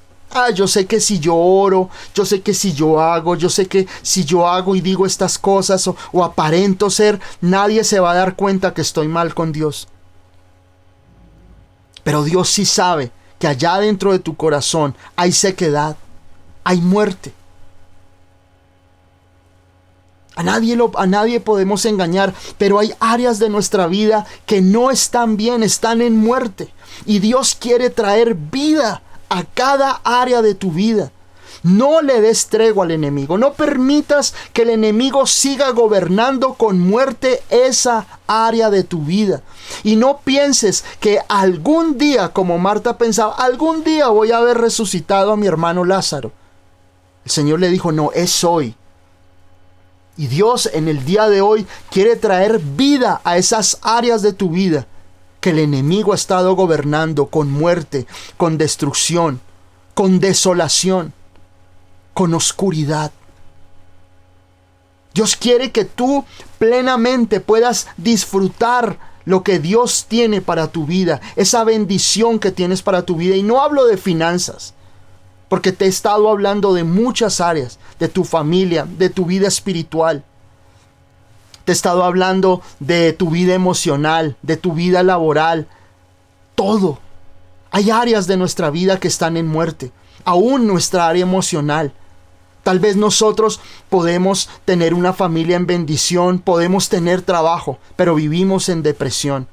Yo sé que si yo oro, yo sé que si yo hago, yo sé que si yo hago y digo estas cosas o aparento ser, nadie se va a dar cuenta que estoy mal con Dios. Pero Dios sí sabe que allá dentro de tu corazón hay sequedad, hay muerte. A nadie podemos engañar, pero hay áreas de nuestra vida que no están bien, están en muerte. Y Dios quiere traer vida a cada área de tu vida. No le des tregua al enemigo. No permitas que el enemigo siga gobernando con muerte esa área de tu vida. Y no pienses que algún día, como Marta pensaba, algún día voy a haber resucitado a mi hermano Lázaro. El Señor le dijo: no, es hoy. Y Dios en el día de hoy quiere traer vida a esas áreas de tu vida que el enemigo ha estado gobernando con muerte, con destrucción, con desolación, con oscuridad. Dios quiere que tú plenamente puedas disfrutar lo que Dios tiene para tu vida, esa bendición que tienes para tu vida. Y no hablo de finanzas, porque te he estado hablando de muchas áreas, de tu familia, de tu vida espiritual. Te he estado hablando de tu vida emocional, de tu vida laboral, todo. Hay áreas de nuestra vida que están en muerte, aún nuestra área emocional. Tal vez nosotros podemos tener una familia en bendición, podemos tener trabajo, pero vivimos en depresión.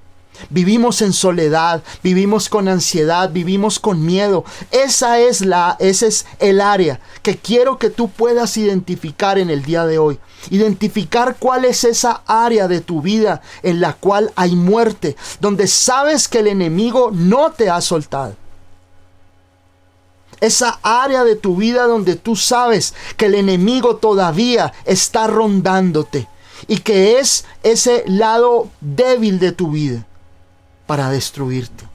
Vivimos en soledad, vivimos con ansiedad, vivimos con miedo. Ese es el área que quiero que tú puedas identificar en el día de hoy. Identificar cuál es esa área de tu vida en la cual hay muerte, donde sabes que el enemigo no te ha soltado. Esa área de tu vida donde tú sabes que el enemigo todavía está rondándote y que es ese lado débil de tu vida para destruirte.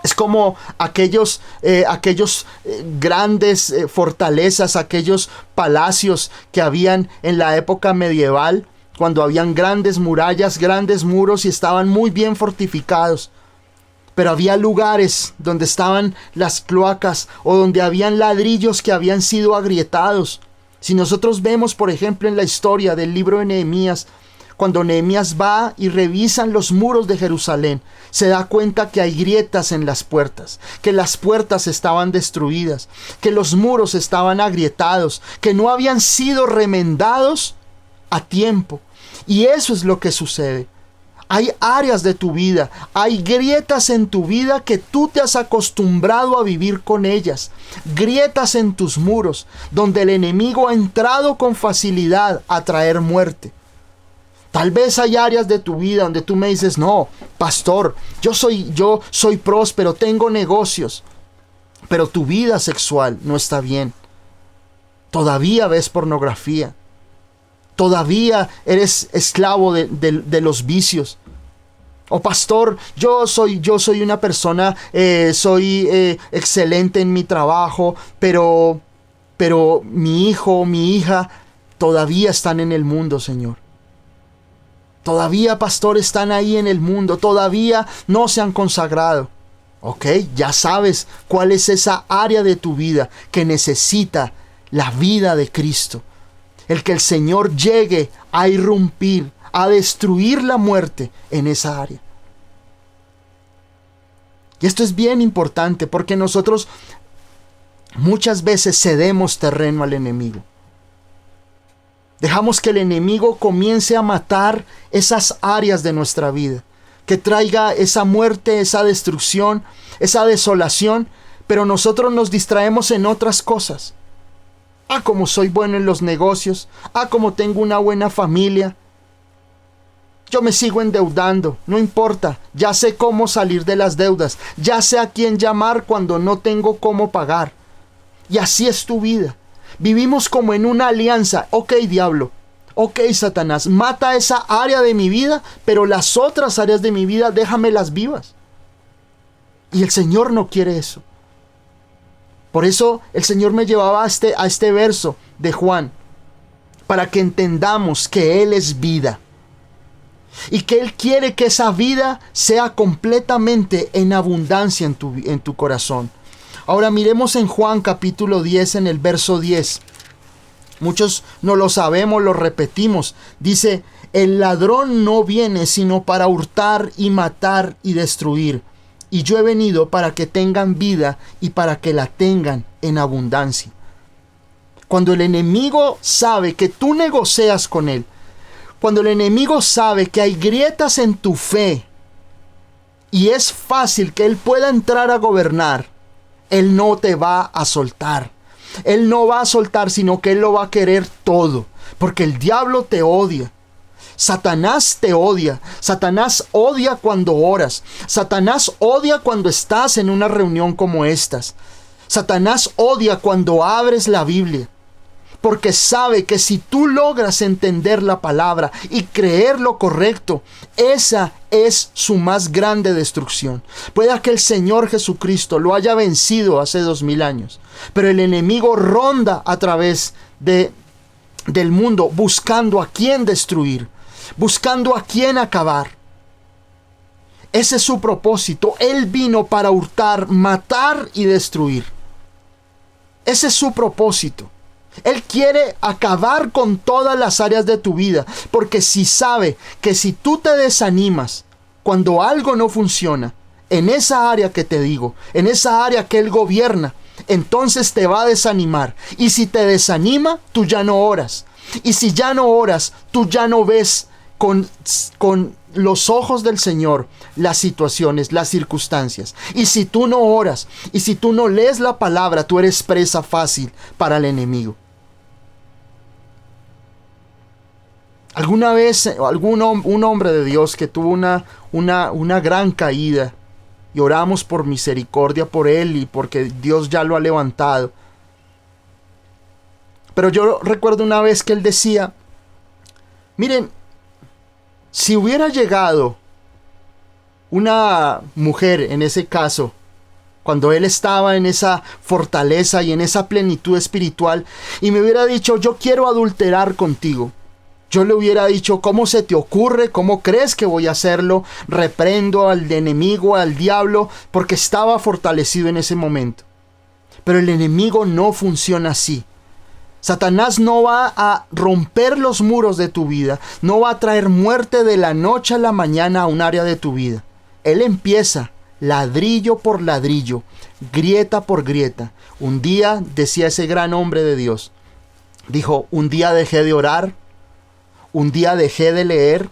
Es como aquellos grandes fortalezas, aquellos palacios que habían en la época medieval, cuando habían grandes murallas, grandes muros y estaban muy bien fortificados. Pero había lugares donde estaban las cloacas o donde habían ladrillos que habían sido agrietados. Si nosotros vemos, por ejemplo, en la historia del libro de Nehemías, cuando Nehemías va y revisan los muros de Jerusalén, se da cuenta que hay grietas en las puertas, que las puertas estaban destruidas, que los muros estaban agrietados, que no habían sido remendados a tiempo. Y eso es lo que sucede. Hay áreas de tu vida, hay grietas en tu vida que tú te has acostumbrado a vivir con ellas. Grietas en tus muros, donde el enemigo ha entrado con facilidad a traer muerte. Tal vez hay áreas de tu vida donde tú me dices, no, pastor, yo soy próspero, tengo negocios, pero tu vida sexual no está bien. Todavía ves pornografía. Todavía eres esclavo de los vicios. O pastor, yo soy una persona, soy excelente en mi trabajo, pero mi hijo, mi hija, todavía están en el mundo, Señor. Todavía, pastor, están ahí en el mundo, todavía no se han consagrado. Ok, ya sabes cuál es esa área de tu vida que necesita la vida de Cristo. El que el Señor llegue a irrumpir, a destruir la muerte en esa área. Y esto es bien importante porque nosotros muchas veces cedemos terreno al enemigo. Dejamos que el enemigo comience a matar esas áreas de nuestra vida, que traiga esa muerte, esa destrucción, esa desolación, pero nosotros nos distraemos en otras cosas. Como soy bueno en los negocios, como tengo una buena familia. Yo me sigo endeudando, no importa, ya sé cómo salir de las deudas, ya sé a quién llamar cuando no tengo cómo pagar. Y así es tu vida. Vivimos como en una alianza. Ok, diablo, ok, Satanás, mata esa área de mi vida, pero las otras áreas de mi vida déjamelas vivas. Y el Señor no quiere eso. Por eso el Señor me llevaba a este verso de Juan, para que entendamos que Él es vida y que Él quiere que esa vida sea completamente en abundancia en tu corazón. Ahora miremos en Juan capítulo 10 en el verso 10. Muchos no lo sabemos, lo repetimos. Dice, el ladrón no viene sino para hurtar y matar y destruir. Y yo he venido para que tengan vida y para que la tengan en abundancia. Cuando el enemigo sabe que tú negocias con él, cuando el enemigo sabe que hay grietas en tu fe y es fácil que él pueda entrar a gobernar, él no te va a soltar. Él no va a soltar, sino que él lo va a querer todo, porque el diablo te odia. Satanás te odia. Satanás odia cuando oras. Satanás odia cuando estás en una reunión como estas. Satanás odia cuando abres la Biblia. porque sabe que si tú logras entender la palabra y creer lo correcto, esa es su más grande destrucción. Puede que el Señor Jesucristo lo haya vencido hace 2000 años, pero el enemigo ronda a través del mundo buscando a quién destruir, buscando a quién acabar. Ese es su propósito. Él vino para hurtar, matar y destruir. Ese es su propósito. Él quiere acabar con todas las áreas de tu vida, porque si sabe que si tú te desanimas cuando algo no funciona, en esa área que te digo, en esa área que Él gobierna, entonces te va a desanimar. Y si te desanima, tú ya no oras. Y si ya no oras, tú ya no ves con los ojos del Señor las situaciones, las circunstancias. Y si tú no oras, y si tú no lees la palabra, tú eres presa fácil para el enemigo. Alguna vez un hombre de Dios que tuvo una gran caída, y oramos por misericordia por él y porque Dios ya lo ha levantado. Pero yo recuerdo una vez que él decía, miren, si hubiera llegado una mujer en ese caso, cuando él estaba en esa fortaleza y en esa plenitud espiritual, y me hubiera dicho, yo quiero adulterar contigo, yo le hubiera dicho, ¿cómo se te ocurre? ¿Cómo crees que voy a hacerlo? Reprendo al enemigo, al diablo, porque estaba fortalecido en ese momento. Pero el enemigo no funciona así. Satanás no va a romper los muros de tu vida, no va a traer muerte de la noche a la mañana a un área de tu vida. Él empieza ladrillo por ladrillo, grieta por grieta. Un día, decía ese gran hombre de Dios, dijo, un día dejé de orar, un día dejé de leer,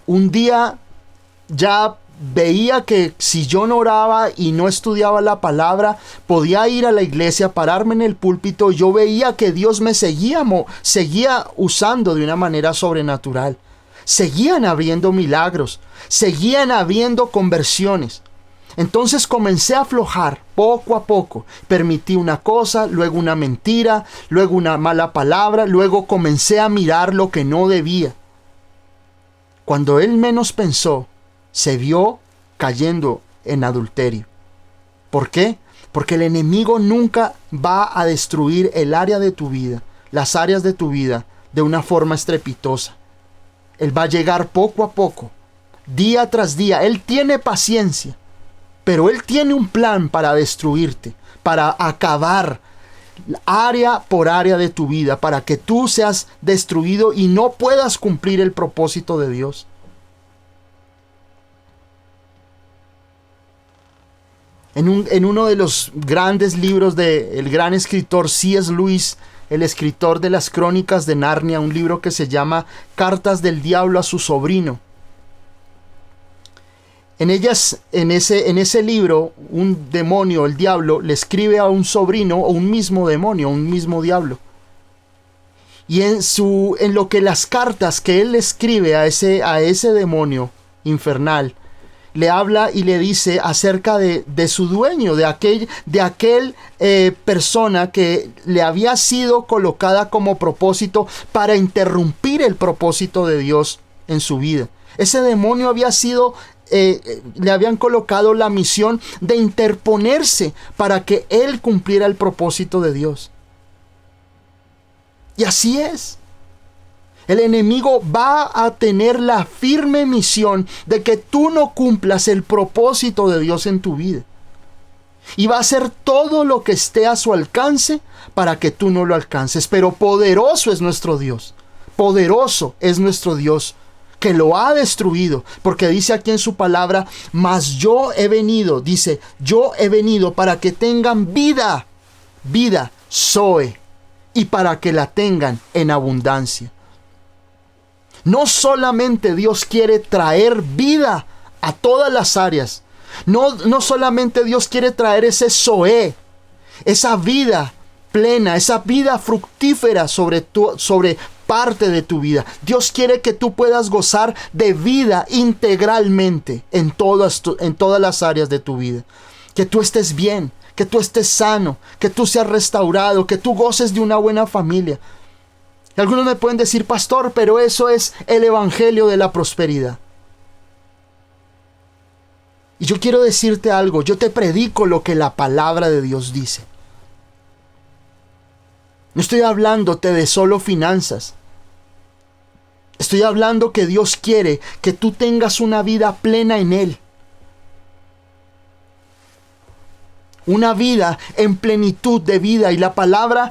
un día ya veía que si yo no oraba y no estudiaba la palabra, podía ir a la iglesia, pararme en el púlpito, yo veía que Dios me seguía usando de una manera sobrenatural. Seguían habiendo milagros, seguían habiendo conversiones. Entonces comencé a aflojar poco a poco. Permití una cosa, luego una mentira, luego una mala palabra, luego comencé a mirar lo que no debía. Cuando él menos pensó, se vio cayendo en adulterio. ¿Por qué? Porque el enemigo nunca va a destruir el área de tu vida, las áreas de tu vida, de una forma estrepitosa. Él va a llegar poco a poco, día tras día. Él tiene paciencia, pero Él tiene un plan para destruirte, para acabar área por área de tu vida, para que tú seas destruido y no puedas cumplir el propósito de Dios. En uno de los grandes libros del gran escritor C.S. Lewis, el escritor de las Crónicas de Narnia, un libro que se llama Cartas del Diablo a su sobrino. En ese libro, un demonio, el diablo, le escribe a un sobrino o un mismo demonio, un mismo diablo. Y en lo que las cartas que él escribe a ese demonio infernal, le habla y le dice acerca de su dueño, de aquel persona que le había sido colocada como propósito para interrumpir el propósito de Dios en su vida. Ese demonio había sido, le habían colocado la misión de interponerse para que él cumpliera el propósito de Dios. Y así es. El enemigo va a tener la firme misión de que tú no cumplas el propósito de Dios en tu vida. Y va a hacer todo lo que esté a su alcance para que tú no lo alcances. Pero poderoso es nuestro Dios. Poderoso es nuestro Dios, que lo ha destruido. Porque dice aquí en su palabra, mas yo he venido, dice, yo he venido para que tengan vida, Zoe, y para que la tengan en abundancia. No solamente Dios quiere traer vida a todas las áreas. No solamente Dios quiere traer ese Zoé, esa vida plena, esa vida fructífera sobre parte de tu vida. Dios quiere que tú puedas gozar de vida integralmente en todas las áreas de tu vida. Que tú estés bien, que tú estés sano, que tú seas restaurado, que tú goces de una buena familia. Y algunos me pueden decir, pastor, pero eso es el evangelio de la prosperidad. Y yo quiero decirte algo, yo te predico lo que la palabra de Dios dice. No estoy hablándote de solo finanzas. Estoy hablando que Dios quiere que tú tengas una vida plena en Él. Una vida en plenitud de vida. Y la palabra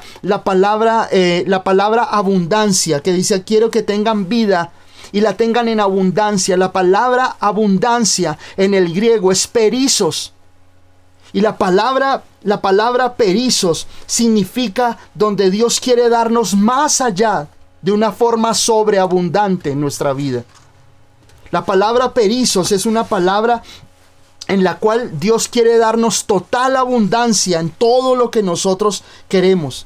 abundancia, que dice, quiero que tengan vida y la tengan en abundancia. La palabra abundancia en el griego es perizos. Y la palabra perizos significa donde Dios quiere darnos más allá de una forma sobreabundante en nuestra vida. La palabra perizos es una palabra en la cual Dios quiere darnos total abundancia en todo lo que nosotros queremos.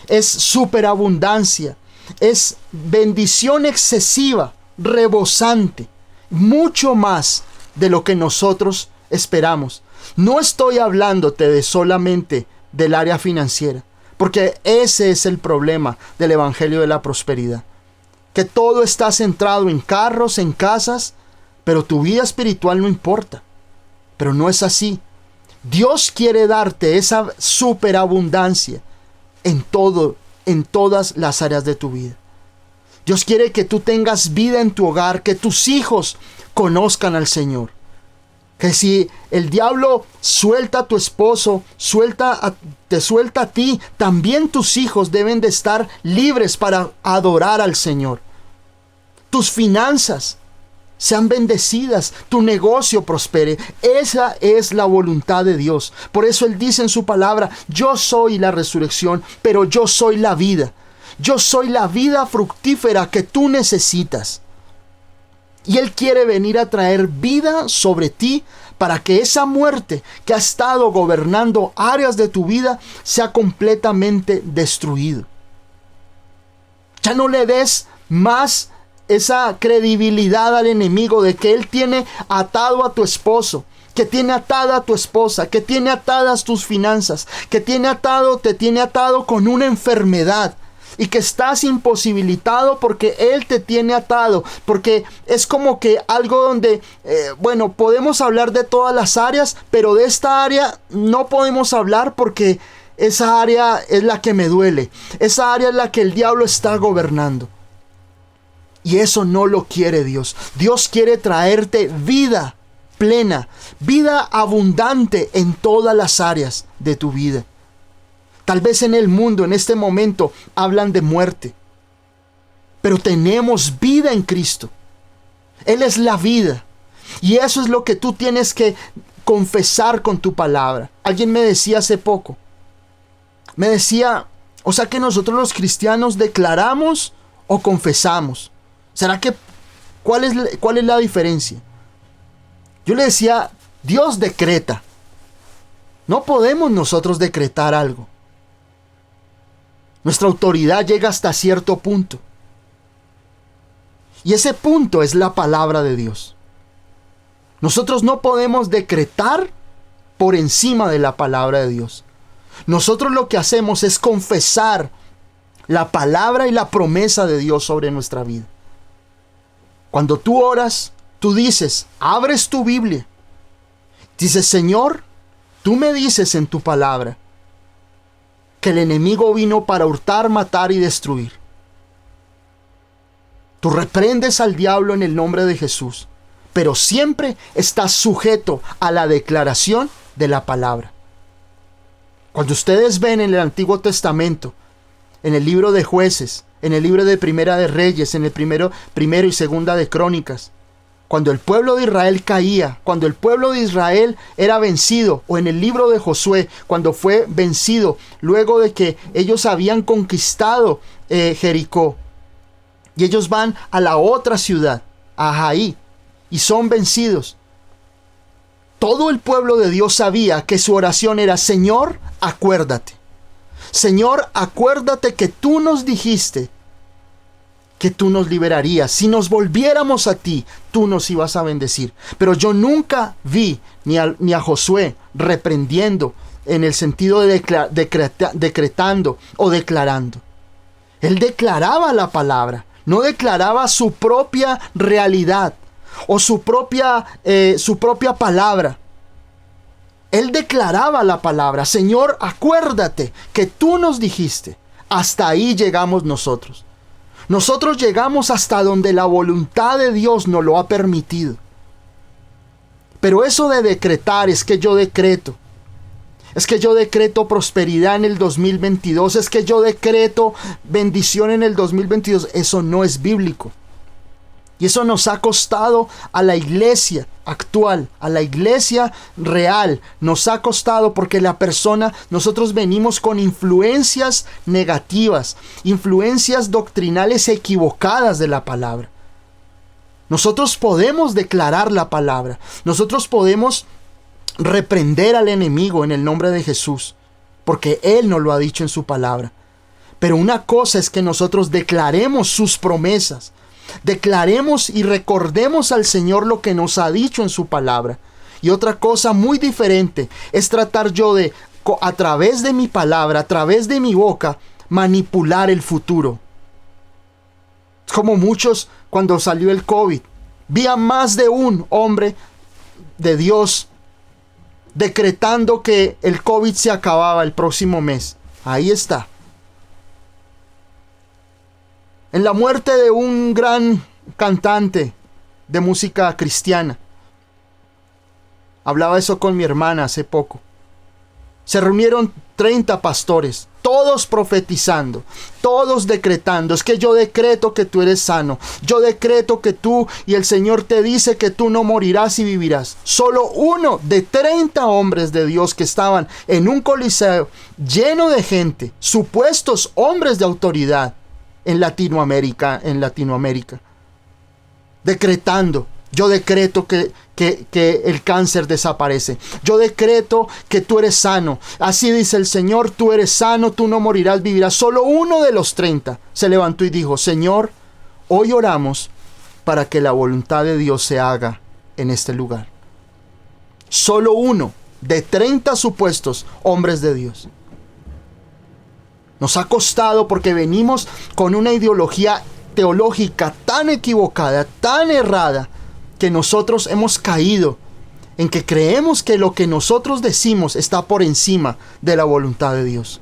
Es superabundancia, es bendición excesiva, rebosante, mucho más de lo que nosotros esperamos. No estoy hablándote de solamente del área financiera, porque ese es el problema del evangelio de la prosperidad. Que todo está centrado en carros, en casas, pero tu vida espiritual no importa. Pero no es así. Dios quiere darte esa superabundancia en todas las áreas de tu vida. Dios quiere que tú tengas vida en tu hogar, que tus hijos conozcan al Señor. Que si el diablo suelta a tu esposo, te suelta a ti, también tus hijos deben de estar libres para adorar al Señor. Tus finanzas sean bendecidas, tu negocio prospere. Esa es la voluntad de Dios. Por eso Él dice en su palabra, yo soy la resurrección, pero yo soy la vida. Yo soy la vida fructífera que tú necesitas. Y Él quiere venir a traer vida sobre ti para que esa muerte que ha estado gobernando áreas de tu vida sea completamente destruido. Ya no le des más esa credibilidad al enemigo de que él tiene atado a tu esposo, que tiene atada a tu esposa, que tiene atadas tus finanzas, que te tiene atado con una enfermedad. Y que estás imposibilitado porque Él te tiene atado. Porque es como que algo donde, podemos hablar de todas las áreas, pero de esta área no podemos hablar porque esa área es la que me duele. Esa área es la que el diablo está gobernando. Y eso no lo quiere Dios. Dios quiere traerte vida plena, vida abundante en todas las áreas de tu vida. Tal vez en el mundo, en este momento, hablan de muerte. Pero tenemos vida en Cristo. Él es la vida. Y eso es lo que tú tienes que confesar con tu palabra. Alguien me decía hace poco. Me decía, o sea que nosotros los cristianos declaramos o confesamos. ¿Será que cuál es la diferencia? Yo le decía, Dios decreta. No podemos nosotros decretar algo. Nuestra autoridad llega hasta cierto punto. Y ese punto es la palabra de Dios. Nosotros no podemos decretar por encima de la palabra de Dios. Nosotros lo que hacemos es confesar la palabra y la promesa de Dios sobre nuestra vida. Cuando tú oras, tú dices, abres tu Biblia. Dices, Señor, tú me dices en tu palabra que el enemigo vino para hurtar, matar y destruir. Tú reprendes al diablo en el nombre de Jesús, pero siempre estás sujeto a la declaración de la palabra. Cuando ustedes ven en el Antiguo Testamento, en el libro de Jueces, en el libro de Primera de Reyes, en el primero y segunda de Crónicas, cuando el pueblo de Israel caía, cuando el pueblo de Israel era vencido, o en el libro de Josué, cuando fue vencido, luego de que ellos habían conquistado Jericó, y ellos van a la otra ciudad, a Jaí, y son vencidos. Todo el pueblo de Dios sabía que su oración era, Señor, acuérdate. Señor, acuérdate que tú nos dijiste que tú nos liberarías. Si nos volviéramos a ti, tú nos ibas a bendecir. Pero yo nunca vi ni a Josué reprendiendo en el sentido de decretando o declarando. Él declaraba la palabra, no declaraba su propia realidad o su propia palabra. Él declaraba la palabra. Señor, acuérdate que tú nos dijiste. Hasta ahí llegamos nosotros. Nosotros llegamos hasta donde la voluntad de Dios nos lo ha permitido. Pero eso de decretar, es que yo decreto prosperidad en el 2022, es que yo decreto bendición en el 2022, eso no es bíblico. Y eso nos ha costado a la iglesia actual, a la iglesia real. Nos ha costado porque nosotros venimos con influencias negativas, influencias doctrinales equivocadas de la palabra. Nosotros podemos declarar la palabra. Nosotros podemos reprender al enemigo en el nombre de Jesús, porque Él nos lo ha dicho en su palabra. Pero una cosa es que nosotros declaremos sus promesas. Declaremos y recordemos al Señor lo que nos ha dicho en su palabra. Y otra cosa muy diferente es tratar yo de, a través de mi palabra, a través de mi boca, manipular el futuro. Como muchos cuando salió el COVID. Vi a más de un hombre de Dios decretando que el COVID se acababa el próximo mes. Ahí está. En la muerte de un gran cantante de música cristiana. Hablaba eso con mi hermana hace poco. Se reunieron 30 pastores, todos profetizando, todos decretando. Es que yo decreto que tú eres sano. Yo decreto que tú, y el Señor te dice que tú no morirás y vivirás. Solo uno de 30 hombres de Dios que estaban en un coliseo lleno de gente, supuestos hombres de autoridad, en Latinoamérica, decretando. Yo decreto que el cáncer desaparece. Yo decreto que tú eres sano. Así dice el Señor, tú eres sano, tú no morirás, vivirás. Solo uno de los 30 se levantó y dijo: Señor, hoy oramos para que la voluntad de Dios se haga en este lugar. Solo uno de 30 supuestos hombres de Dios. Nos ha costado porque venimos con una ideología teológica tan equivocada, tan errada, que nosotros hemos caído en que creemos que lo que nosotros decimos está por encima de la voluntad de Dios.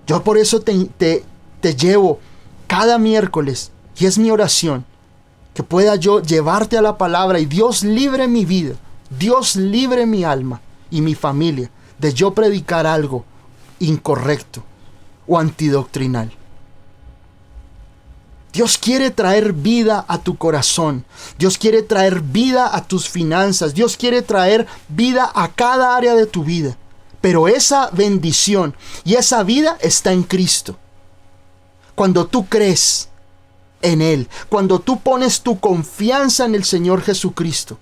Yo por eso te llevo cada miércoles, y es mi oración, que pueda yo llevarte a la palabra y Dios libre mi vida, Dios libre mi alma y mi familia de yo predicar algo incorrecto o antidoctrinal. Dios quiere traer vida a tu corazón. Dios quiere traer vida a tus finanzas. Dios quiere traer vida a cada área de tu vida. Pero esa bendición y esa vida está en Cristo. Cuando tú crees en Él, cuando tú pones tu confianza en el Señor Jesucristo.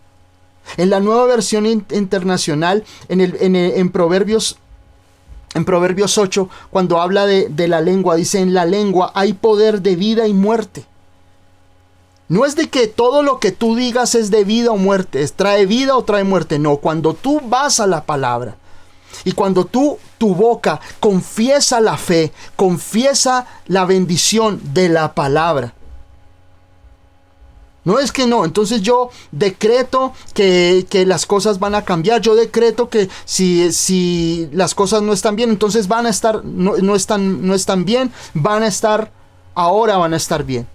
En la Nueva Versión Internacional, en Proverbios 8, cuando habla de la lengua, dice: en la lengua hay poder de vida y muerte. No es de que todo lo que tú digas es de vida o muerte, trae vida o trae muerte. No, cuando tú vas a la palabra y cuando tu boca confiesa la fe, confiesa la bendición de la palabra. No es que no, entonces yo decreto que las cosas van a cambiar. Yo decreto que si las cosas no están bien, entonces van a estar, no están bien, ahora van a estar bien.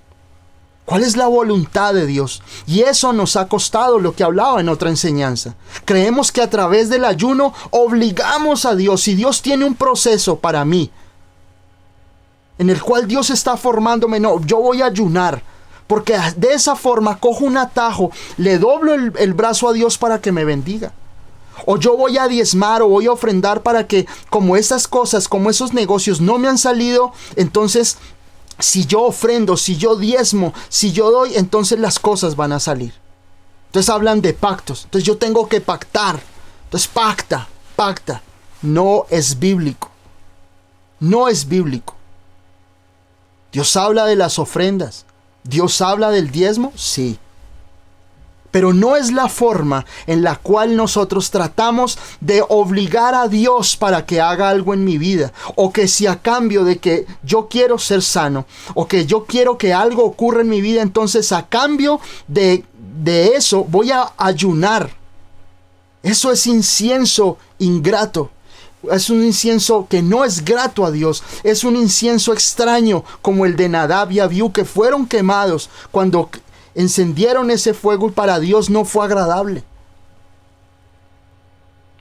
¿Cuál es la voluntad de Dios? Y eso nos ha costado, lo que hablaba en otra enseñanza. Creemos que a través del ayuno obligamos a Dios, y Dios tiene un proceso para mí, en el cual Dios está formándome. No, yo voy a ayunar, porque de esa forma cojo un atajo, le doblo el brazo a Dios para que me bendiga. O yo voy a diezmar o voy a ofrendar para que, como esas cosas, como esos negocios no me han salido, entonces si yo ofrendo, si yo diezmo, si yo doy, entonces las cosas van a salir. Entonces hablan de pactos. Entonces yo tengo que pactar. Entonces pacta. No es bíblico. No es bíblico. Dios habla de las ofrendas. Dios habla del diezmo, sí. Pero no es la forma en la cual nosotros tratamos de obligar a Dios para que haga algo en mi vida. O que si a cambio de que yo quiero ser sano, o que yo quiero que algo ocurra en mi vida, entonces a cambio de eso voy a ayunar. Eso es incienso ingrato. Es un incienso que no es grato a Dios. Es un incienso extraño como el de Nadab y Abiú, que fueron quemados cuando encendieron ese fuego y para Dios no fue agradable.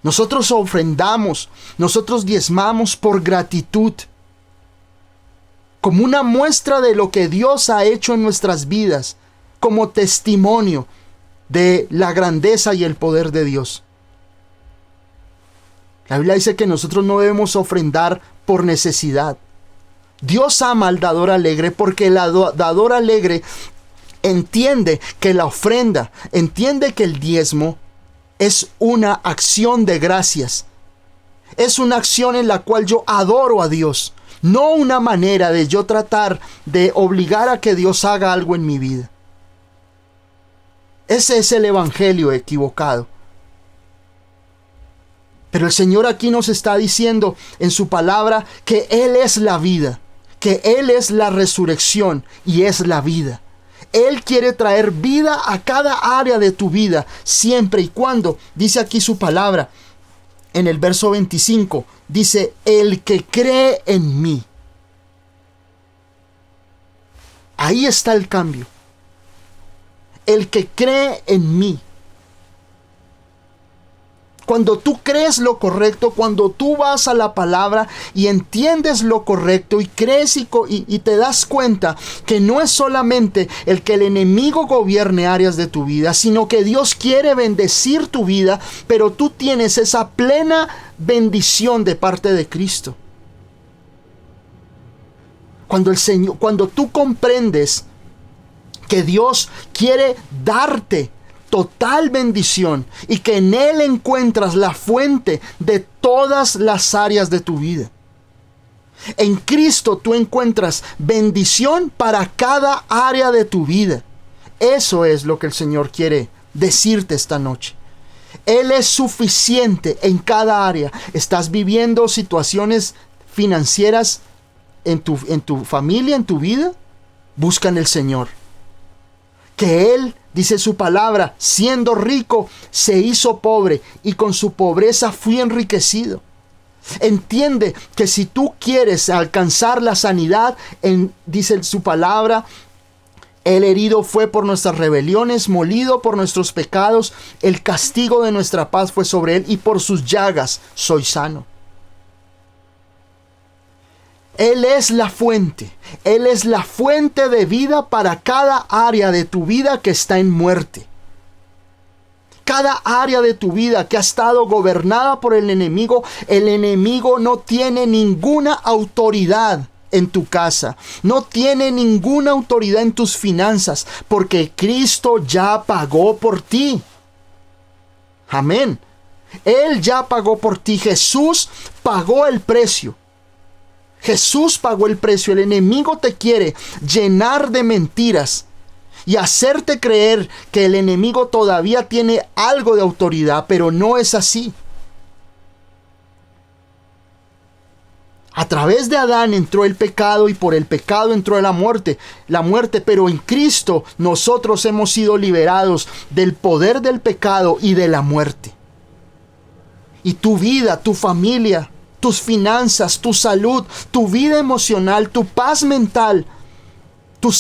Nosotros ofrendamos, nosotros diezmamos por gratitud, como una muestra de lo que Dios ha hecho en nuestras vidas, como testimonio de la grandeza y el poder de Dios. La Biblia dice que nosotros no debemos ofrendar por necesidad. Dios ama al dador alegre porque el dador alegre entiende que la ofrenda, entiende que el diezmo es una acción de gracias. Es una acción en la cual yo adoro a Dios, no una manera de yo tratar de obligar a que Dios haga algo en mi vida. Ese es el evangelio equivocado. Pero el Señor aquí nos está diciendo en su palabra que Él es la vida, que Él es la resurrección y es la vida. Él quiere traer vida a cada área de tu vida, siempre y cuando, dice aquí su palabra, en el verso 25, dice, el que cree en mí. Ahí está el cambio. El que cree en mí. Cuando tú crees lo correcto, cuando tú vas a la palabra y entiendes lo correcto y crees y te das cuenta que no es solamente el que el enemigo gobierne áreas de tu vida, sino que Dios quiere bendecir tu vida, pero tú tienes esa plena bendición de parte de Cristo. Cuando tú comprendes que Dios quiere darte total bendición y que en Él encuentras la fuente de todas las áreas de tu vida. En Cristo tú encuentras bendición para cada área de tu vida. Eso es lo que el Señor quiere decirte esta noche. Él es suficiente en cada área. ¿Estás viviendo situaciones financieras en tu familia, en tu vida? Busca en el Señor. Que Él, dice su palabra, siendo rico, se hizo pobre y con su pobreza fui enriquecido. Entiende que si tú quieres alcanzar la sanidad, dice su palabra, el herido fue por nuestras rebeliones, molido por nuestros pecados, el castigo de nuestra paz fue sobre él y por sus llagas soy sano. Él es la fuente. Él es la fuente de vida para cada área de tu vida que está en muerte. Cada área de tu vida que ha estado gobernada por el enemigo no tiene ninguna autoridad en tu casa. No tiene ninguna autoridad en tus finanzas, porque Cristo ya pagó por ti. Amén. Él ya pagó por ti. Jesús pagó el precio. Jesús pagó el precio. El enemigo te quiere llenar de mentiras y hacerte creer que el enemigo todavía tiene algo de autoridad, pero no es así. A través de Adán entró el pecado y por el pecado entró la muerte, pero en Cristo nosotros hemos sido liberados del poder del pecado y de la muerte. Y tu vida, tu familia, tus finanzas, tu salud, tu vida emocional, tu paz mental, tu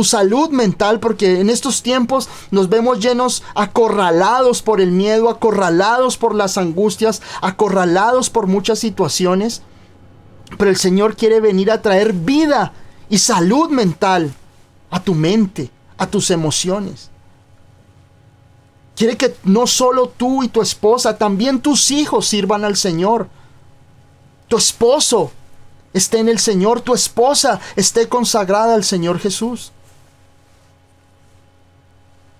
salud mental, porque en estos tiempos nos vemos llenos, acorralados por el miedo, acorralados por las angustias, acorralados por muchas situaciones. Pero el Señor quiere venir a traer vida y salud mental a tu mente, a tus emociones. Quiere que no solo tú y tu esposa, también tus hijos sirvan al Señor. Tu esposo esté en el Señor, tu esposa esté consagrada al Señor Jesús.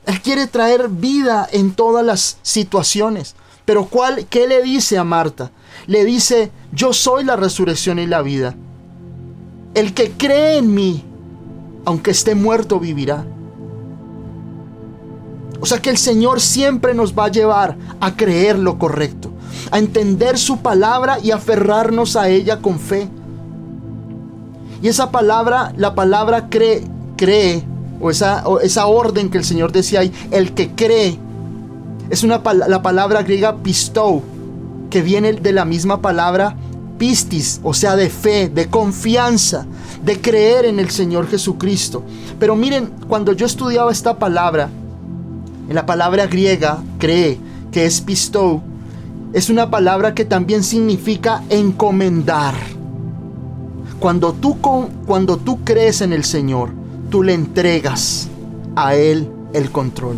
Él quiere traer vida en todas las situaciones. Pero ¿qué le dice a Marta? Le dice, yo soy la resurrección y la vida. El que cree en mí, aunque esté muerto, vivirá. O sea que el Señor siempre nos va a llevar a creer lo correcto, a entender su palabra y aferrarnos a ella con fe. Y esa palabra, la palabra cree, o esa orden que el Señor decía ahí, el que cree, es la palabra griega pistou, que viene de la misma palabra pistis, o sea, de fe, de confianza, de creer en el Señor Jesucristo. Pero miren, cuando yo estudiaba esta palabra, en la palabra griega cree, que es pistou, es una palabra que también significa encomendar. Cuando tú crees en el Señor, tú le entregas a Él el control.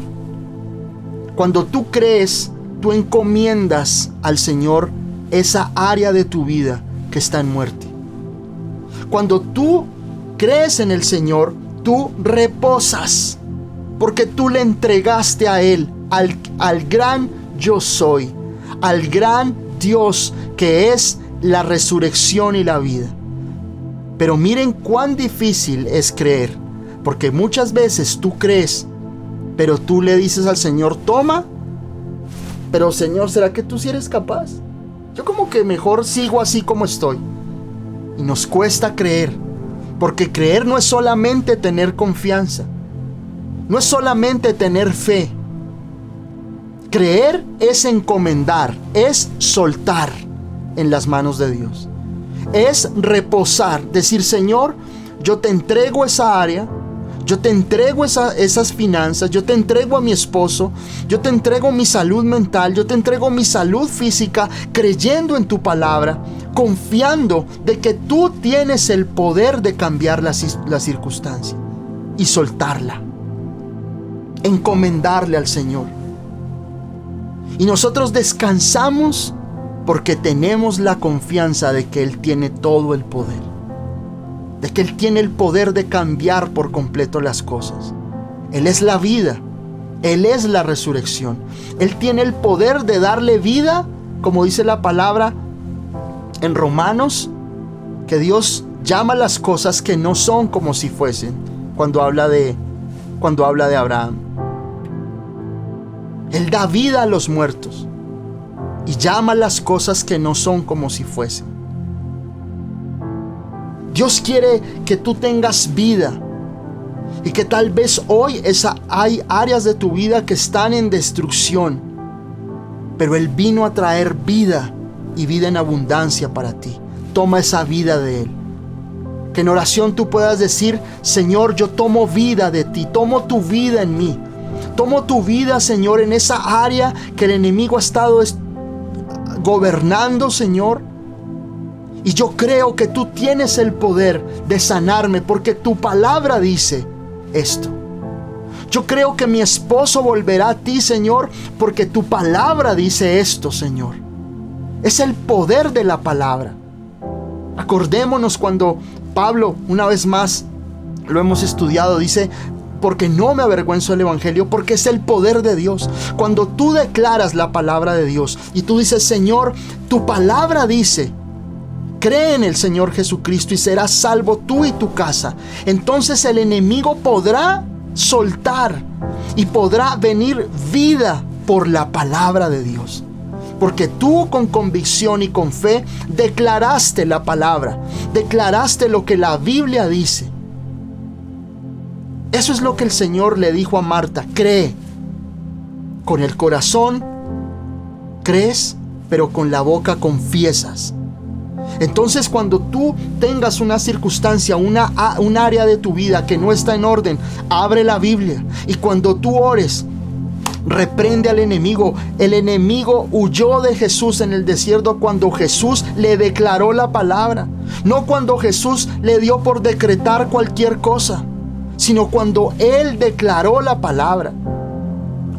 Cuando tú crees, tú encomiendas al Señor esa área de tu vida que está en muerte. Cuando tú crees en el Señor, tú reposas, porque tú le entregaste a Él, al gran yo soy, al gran Dios que es la resurrección y la vida. Pero miren cuán difícil es creer, porque muchas veces tú crees, pero tú le dices al Señor, toma, pero Señor, ¿será que tú sí eres capaz? Yo como que mejor sigo así como estoy. Y nos cuesta creer, porque creer no es solamente tener confianza, no es solamente tener fe. Creer es encomendar, es soltar en las manos de Dios. Es reposar, decir, Señor, yo te entrego esa área, yo te entrego esas finanzas, yo te entrego a mi esposo, yo te entrego mi salud mental, yo te entrego mi salud física, creyendo en tu palabra, confiando de que tú tienes el poder de cambiar la circunstancia y soltarla, encomendarle al Señor. Y nosotros descansamos porque tenemos la confianza de que Él tiene todo el poder, de que Él tiene el poder de cambiar por completo las cosas. Él es la vida, Él es la resurrección. Él tiene el poder de darle vida, como dice la palabra en Romanos, que Dios llama las cosas que no son como si fuesen, cuando habla de Abraham. Él da vida a los muertos y llama las cosas que no son como si fuesen. Dios quiere que tú tengas vida y que tal vez hoy hay áreas de tu vida que están en destrucción, pero Él vino a traer vida y vida en abundancia para ti. Toma esa vida de Él. Que en oración tú puedas decir, Señor, yo tomo vida de ti, tomo tu vida en mí. Tomo tu vida, Señor, en esa área que el enemigo ha estado gobernando, Señor. Y yo creo que tú tienes el poder de sanarme, porque tu palabra dice esto. Yo creo que mi esposo volverá a ti, Señor, porque tu palabra dice esto, Señor. Es el poder de la palabra. Acordémonos cuando Pablo, una vez más, lo hemos estudiado, dice, porque no me avergüenzo del evangelio, porque es el poder de Dios. Cuando tú declaras la palabra de Dios y tú dices, Señor, tu palabra dice, cree en el Señor Jesucristo y serás salvo tú y tu casa. Entonces el enemigo podrá soltar y podrá venir vida por la palabra de Dios. Porque tú con convicción y con fe declaraste la palabra, declaraste lo que la Biblia dice. Eso es lo que el Señor le dijo a Marta, cree. Con el corazón crees, pero con la boca confiesas. Entonces cuando tú tengas una circunstancia, un área de tu vida que no está en orden, abre la Biblia y cuando tú ores, reprende al enemigo. El enemigo huyó de Jesús en el desierto cuando Jesús le declaró la palabra, no cuando Jesús le dio por decretar cualquier cosa, sino cuando Él declaró la palabra.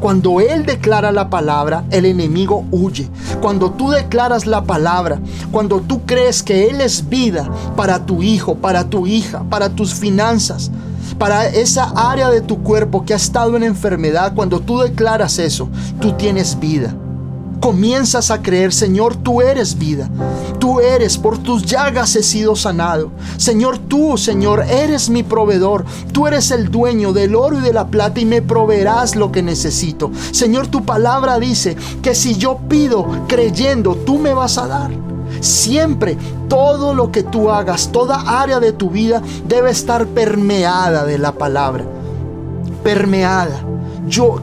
Cuando Él declara la palabra, el enemigo huye. Cuando tú declaras la palabra, cuando tú crees que Él es vida para tu hijo, para tu hija, para tus finanzas, para esa área de tu cuerpo que ha estado en enfermedad, cuando tú declaras eso, tú tienes vida. comienzas a creer: Señor, tú eres vida, tú eres, por tus llagas he sido sanado. Señor, tú, Señor, eres mi proveedor, tú eres el dueño del oro y de la plata y me proveerás lo que necesito. Señor, tu palabra dice que si yo pido creyendo, tú me vas a dar. Siempre, todo lo que tú hagas, toda área de tu vida debe estar permeada de la palabra, permeada.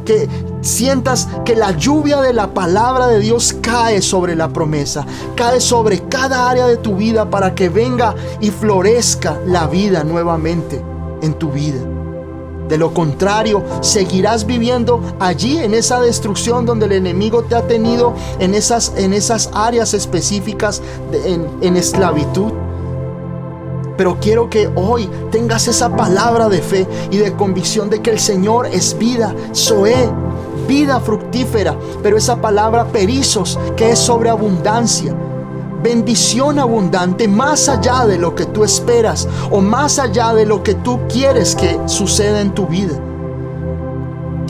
Que sientas que la lluvia de la palabra de Dios cae sobre la promesa, cae sobre cada área de tu vida para que venga y florezca la vida nuevamente en tu vida. De lo contrario, seguirás viviendo allí en esa destrucción donde el enemigo te ha tenido en esas áreas específicas en esclavitud. Pero quiero que hoy tengas esa palabra de fe y de convicción de que el Señor es vida, Zoé, vida fructífera, pero esa palabra perizos, que es sobreabundancia, bendición abundante, más allá de lo que tú esperas o más allá de lo que tú quieres que suceda en tu vida.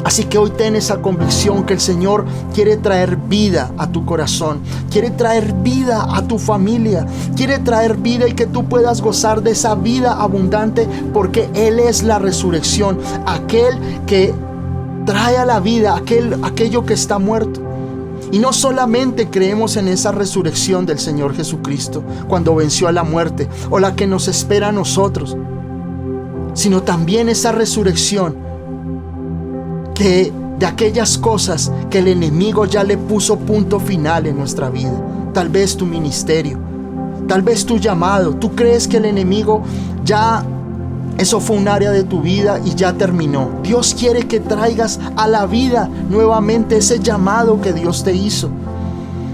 Así que hoy ten esa convicción que el Señor quiere traer vida a tu corazón, quiere traer vida a tu familia, quiere traer vida y que tú puedas gozar de esa vida abundante, porque Él es la resurrección, aquel que trae a la vida aquello que está muerto. Y no solamente creemos en esa resurrección del Señor Jesucristo cuando venció a la muerte, o la que nos espera a nosotros, sino también esa resurrección que de aquellas cosas que el enemigo ya le puso punto final en nuestra vida. Tal vez tu ministerio, tal vez tu llamado. Tú crees que el enemigo ya, eso fue un área de tu vida y ya terminó. Dios quiere que traigas a la vida nuevamente ese llamado que Dios te hizo.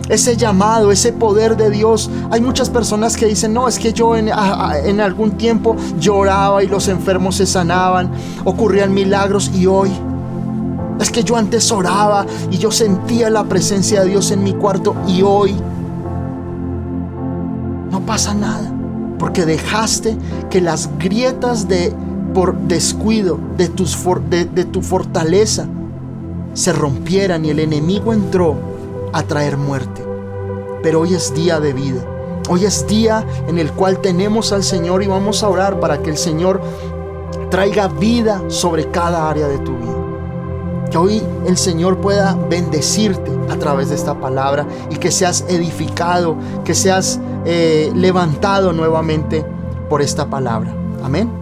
Ese llamado, ese poder de Dios. Hay muchas personas que dicen: no, es que yo en algún tiempo lloraba y los enfermos se sanaban, ocurrían milagros, y hoy es que yo antes oraba y yo sentía la presencia de Dios en mi cuarto, y hoy no pasa nada, porque dejaste que las grietas por descuido de tu fortaleza se rompieran y el enemigo entró a traer muerte. Pero hoy es día de vida, hoy es día en el cual tenemos al Señor y vamos a orar para que el Señor traiga vida sobre cada área de tu vida. Que hoy el Señor pueda bendecirte a través de esta palabra y que seas edificado, que seas levantado nuevamente por esta palabra. Amén.